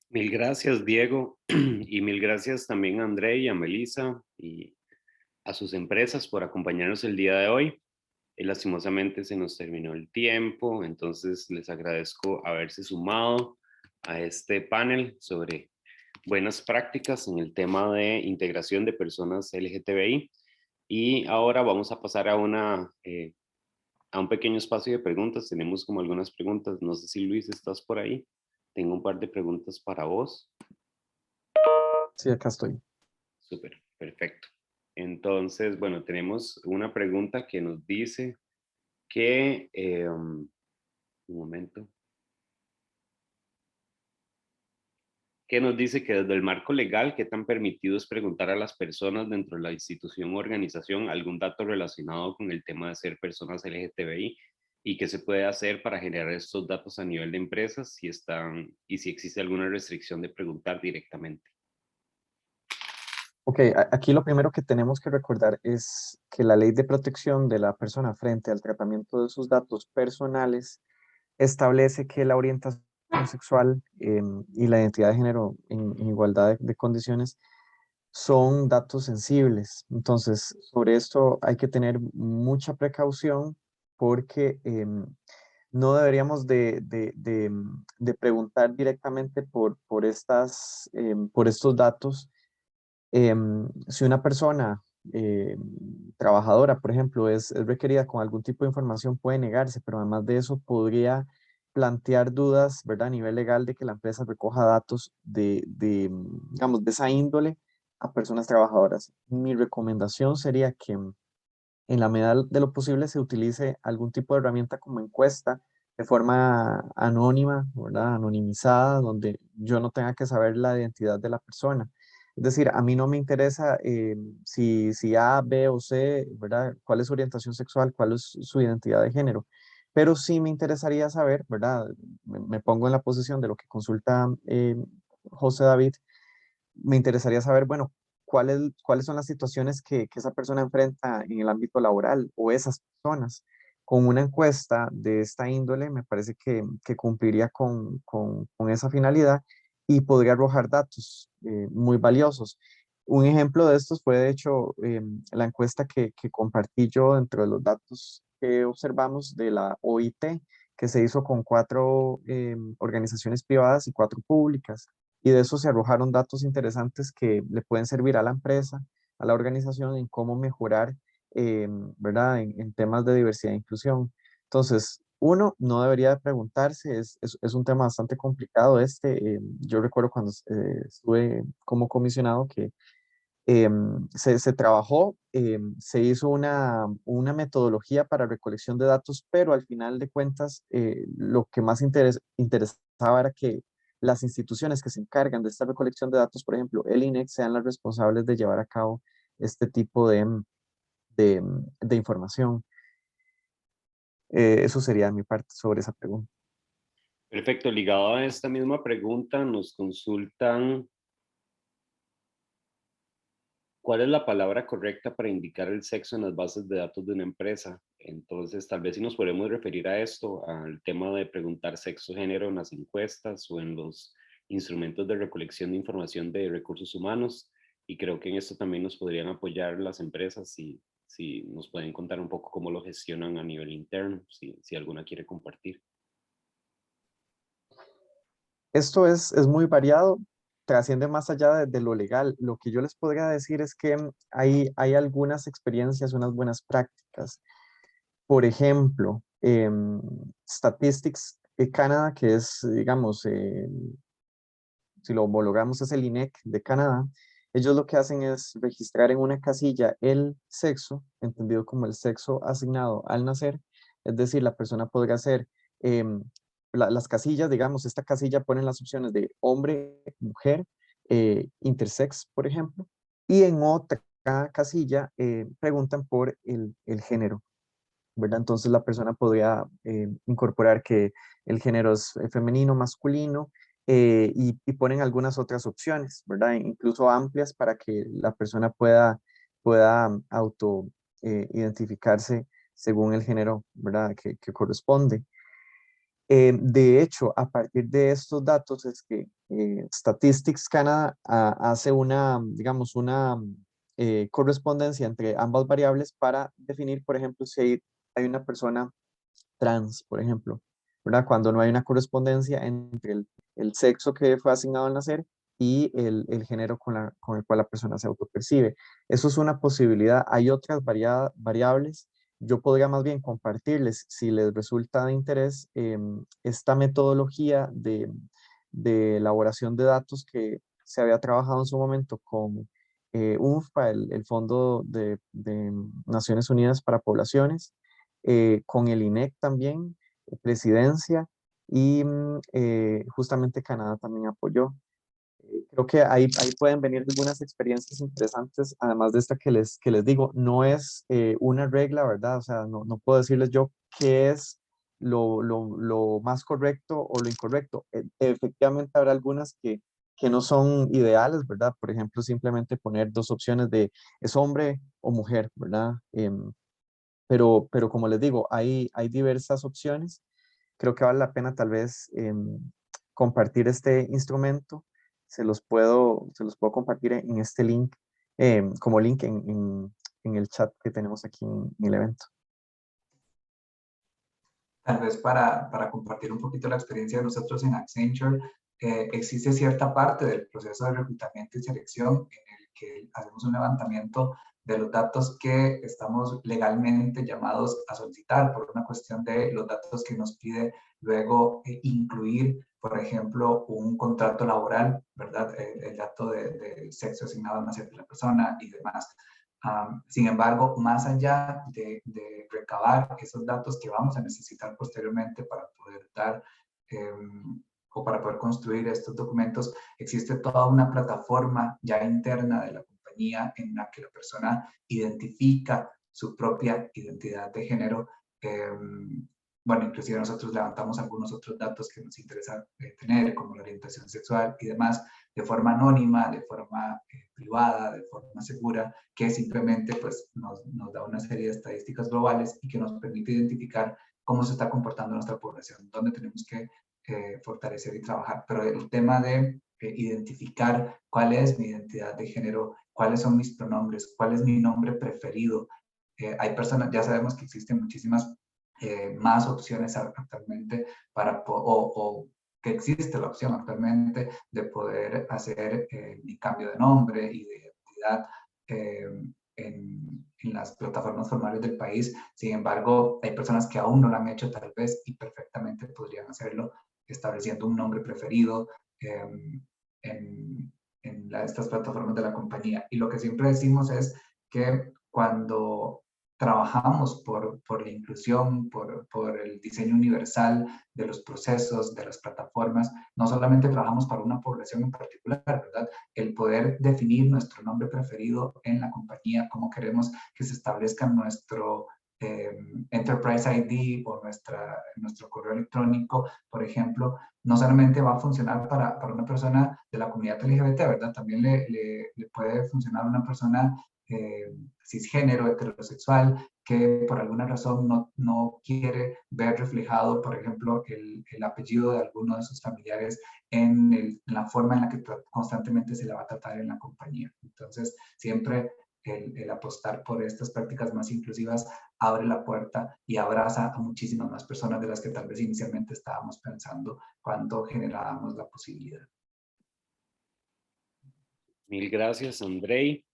Mil gracias, Diego, y mil gracias también a André y a Melissa y a sus empresas por acompañarnos el día de hoy. Lastimosamente se nos terminó el tiempo, entonces les agradezco haberse sumado a este panel sobre buenas prácticas en el tema de integración de personas LGTBI. Y ahora vamos a pasar a un pequeño espacio de preguntas. Tenemos como algunas preguntas. No sé si Luis, estás por ahí. Tengo un par de preguntas para vos. Sí, acá estoy. Súper, perfecto. Entonces, bueno, tenemos una pregunta que nos dice que, un momento, que nos dice que desde el marco legal, ¿qué tan permitido es preguntar a las personas dentro de la institución o organización algún dato relacionado con el tema de ser personas LGTBI y qué se puede hacer para generar estos datos a nivel de empresas, si existe alguna restricción de preguntar directamente. Ok, aquí lo primero que tenemos que recordar es que la ley de protección de la persona frente al tratamiento de sus datos personales establece que la orientación sexual y la identidad de género en igualdad de condiciones son datos sensibles. Entonces, sobre esto hay que tener mucha precaución porque no deberíamos de preguntar directamente por estos datos. Si una persona trabajadora, por ejemplo, es requerida con algún tipo de información, puede negarse, pero además de eso podría plantear dudas, ¿verdad? A nivel legal de que la empresa recoja datos digamos, de esa índole a personas trabajadoras. Mi recomendación sería que en la medida de lo posible se utilice algún tipo de herramienta como encuesta de forma anónima, ¿verdad? Anonimizada, donde yo no tenga que saber la identidad de la persona. Es decir, a mí no me interesa si A, B o C, ¿verdad? Cuál es su orientación sexual, cuál es su identidad de género. Pero sí me interesaría saber, ¿verdad? Me pongo en la posición de lo que consulta José David. Me interesaría saber, bueno, cuáles son las situaciones que esa persona enfrenta en el ámbito laboral o esas personas. Con una encuesta de esta índole, me parece que cumpliría con esa finalidad y podría arrojar datos muy valiosos. Un ejemplo de estos fue, de hecho, la encuesta que compartí yo dentro de los datos que observamos de la OIT, que se hizo con 4 organizaciones privadas y 4 públicas. Y de eso se arrojaron datos interesantes que le pueden servir a la empresa, a la organización en cómo mejorar, ¿verdad? En temas de diversidad e inclusión. Entonces, uno no debería de preguntarse, es un tema bastante complicado este. Yo recuerdo cuando estuve como comisionado que se trabajó, se hizo una metodología para recolección de datos, pero al final de cuentas lo que más interesaba era que las instituciones que se encargan de esta recolección de datos, por ejemplo, el INEC, sean las responsables de llevar a cabo este tipo de información. Eso sería mi parte sobre esa pregunta. Perfecto, ligado a esta misma pregunta, nos consultan cuál es la palabra correcta para indicar el sexo en las bases de datos de una empresa. Entonces, tal vez si nos podemos referir a esto, al tema de preguntar sexo, género en las encuestas o en los instrumentos de recolección de información de recursos humanos. Y creo que en esto también nos podrían apoyar las empresas si nos pueden contar un poco cómo lo gestionan a nivel interno, si alguna quiere compartir. Esto es muy variado, trasciende más allá de lo legal. Lo que yo les podría decir es que hay algunas experiencias, unas buenas prácticas. Por ejemplo, Statistics Canada, que es, digamos, si lo homologamos es el INEC de Canadá, ellos lo que hacen es registrar en una casilla el sexo, entendido como el sexo asignado al nacer, es decir, la persona podría ser las casillas, digamos, esta casilla pone las opciones de hombre, mujer, intersex, por ejemplo, y en otra casilla preguntan por el género, ¿verdad? Entonces la persona podría incorporar que el género es femenino, masculino, y ponen algunas otras opciones, ¿verdad? Incluso amplias para que la persona pueda auto identificarse según el género, ¿verdad? Que corresponde. De hecho, a partir de estos datos es que Statistics Canada hace digamos, una correspondencia entre ambas variables para definir, por ejemplo, si hay una persona trans, por ejemplo, ¿verdad? Cuando no hay una correspondencia entre el sexo que fue asignado al nacer y el género con el cual la persona se autopercibe. Eso es una posibilidad. Hay otras variables. Yo podría más bien compartirles, si les resulta de interés, esta metodología de elaboración de datos que se había trabajado en su momento con UNFPA, el Fondo de Naciones Unidas para Poblaciones, con el INEC también, Presidencia, y justamente Canadá también apoyó. Creo que ahí pueden venir algunas experiencias interesantes, además de esta que les digo, no es una regla, ¿verdad? O sea, no puedo decirles yo qué es lo más correcto o lo incorrecto. Efectivamente habrá algunas que no son ideales, ¿verdad? Por ejemplo, simplemente poner dos opciones de es hombre o mujer, ¿verdad? Pero como les digo, hay diversas opciones. Creo que vale la pena tal vez compartir este instrumento. Se los puedo compartir en este link, como link en el chat que tenemos aquí en el evento. Tal vez para compartir un poquito la experiencia de nosotros en Accenture, existe cierta parte del proceso de reclutamiento y selección en el que hacemos un levantamiento de los datos que estamos legalmente llamados a solicitar por una cuestión de los datos que nos pide luego incluir, por ejemplo, un contrato laboral, ¿verdad? El dato de sexo asignado a nacer de la persona y demás. Sin embargo, más allá de recabar esos datos que vamos a necesitar posteriormente para poder dar o para poder construir estos documentos, existe toda una plataforma ya interna de la compañía en la que la persona identifica su propia identidad de género. Bueno, inclusive nosotros levantamos algunos otros datos que nos interesa tener, como la orientación sexual y demás, de forma anónima, de forma privada, de forma segura, que simplemente pues, nos da una serie de estadísticas globales y que nos permite identificar cómo se está comportando nuestra población, dónde tenemos que fortalecer y trabajar. Pero el tema de identificar cuál es mi identidad de género, cuáles son mis pronombres, cuál es mi nombre preferido. Hay personas, ya sabemos que existen muchísimas más opciones actualmente o que existe la opción actualmente de poder hacer mi cambio de nombre y de identidad en las plataformas formales del país. Sin embargo, hay personas que aún no lo han hecho tal vez y perfectamente podrían hacerlo estableciendo un nombre preferido en estas plataformas de la compañía. Y lo que siempre decimos es que cuando trabajamos por la inclusión, por el diseño universal de los procesos, de las plataformas, no solamente trabajamos para una población en particular, ¿verdad? El poder definir nuestro nombre preferido en la compañía, cómo queremos que se establezca nuestro Enterprise ID o nuestro correo electrónico, por ejemplo, no solamente va a funcionar para una persona de la comunidad LGBT, ¿verdad? También le puede funcionar a una persona cisgénero, heterosexual, que por alguna razón no quiere ver reflejado, por ejemplo, el apellido de alguno de sus familiares en la forma en la que constantemente se le va a tratar en la compañía. Entonces, siempre el apostar por estas prácticas más inclusivas abre la puerta y abraza a muchísimas más personas de las que tal vez inicialmente estábamos pensando cuando generábamos la posibilidad. Mil gracias, Andrei.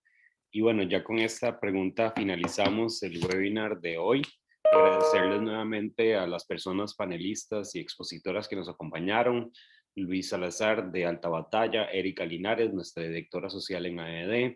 Y bueno, ya con esta pregunta finalizamos el webinar de hoy. Agradecerles nuevamente a las personas panelistas y expositoras que nos acompañaron. Luis Salazar de Alta Batalla, Erika Linares, nuestra directora social en AED,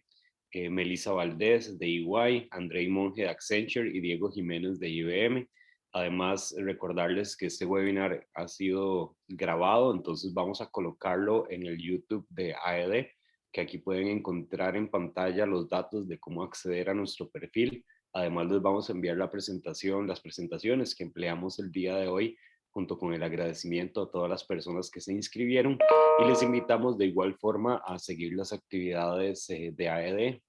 Melissa Valdés de EY, Andrei Monge de Accenture y Diego Jiménez de IBM. Además, recordarles que este webinar ha sido grabado, entonces vamos a colocarlo en el YouTube de AED, que aquí pueden encontrar en pantalla los datos de cómo acceder a nuestro perfil. Además, les vamos a enviar las presentaciones que empleamos el día de hoy, junto con el agradecimiento a todas las personas que se inscribieron. Y les invitamos de igual forma a seguir las actividades de AED.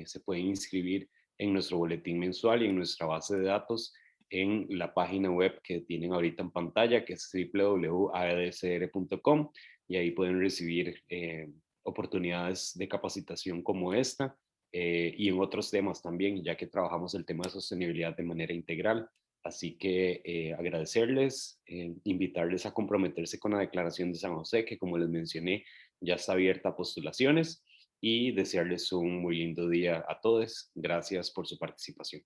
Se pueden inscribir en nuestro boletín mensual y en nuestra base de datos en la página web que tienen ahorita en pantalla, que es www.aedcr.com, y ahí pueden recibir oportunidades de capacitación como esta y en otros temas también, ya que trabajamos el tema de sostenibilidad de manera integral. Así que agradecerles, invitarles a comprometerse con la Declaración de San José, que como les mencioné, ya está abierta a postulaciones, y desearles un muy lindo día a todos. Gracias por su participación.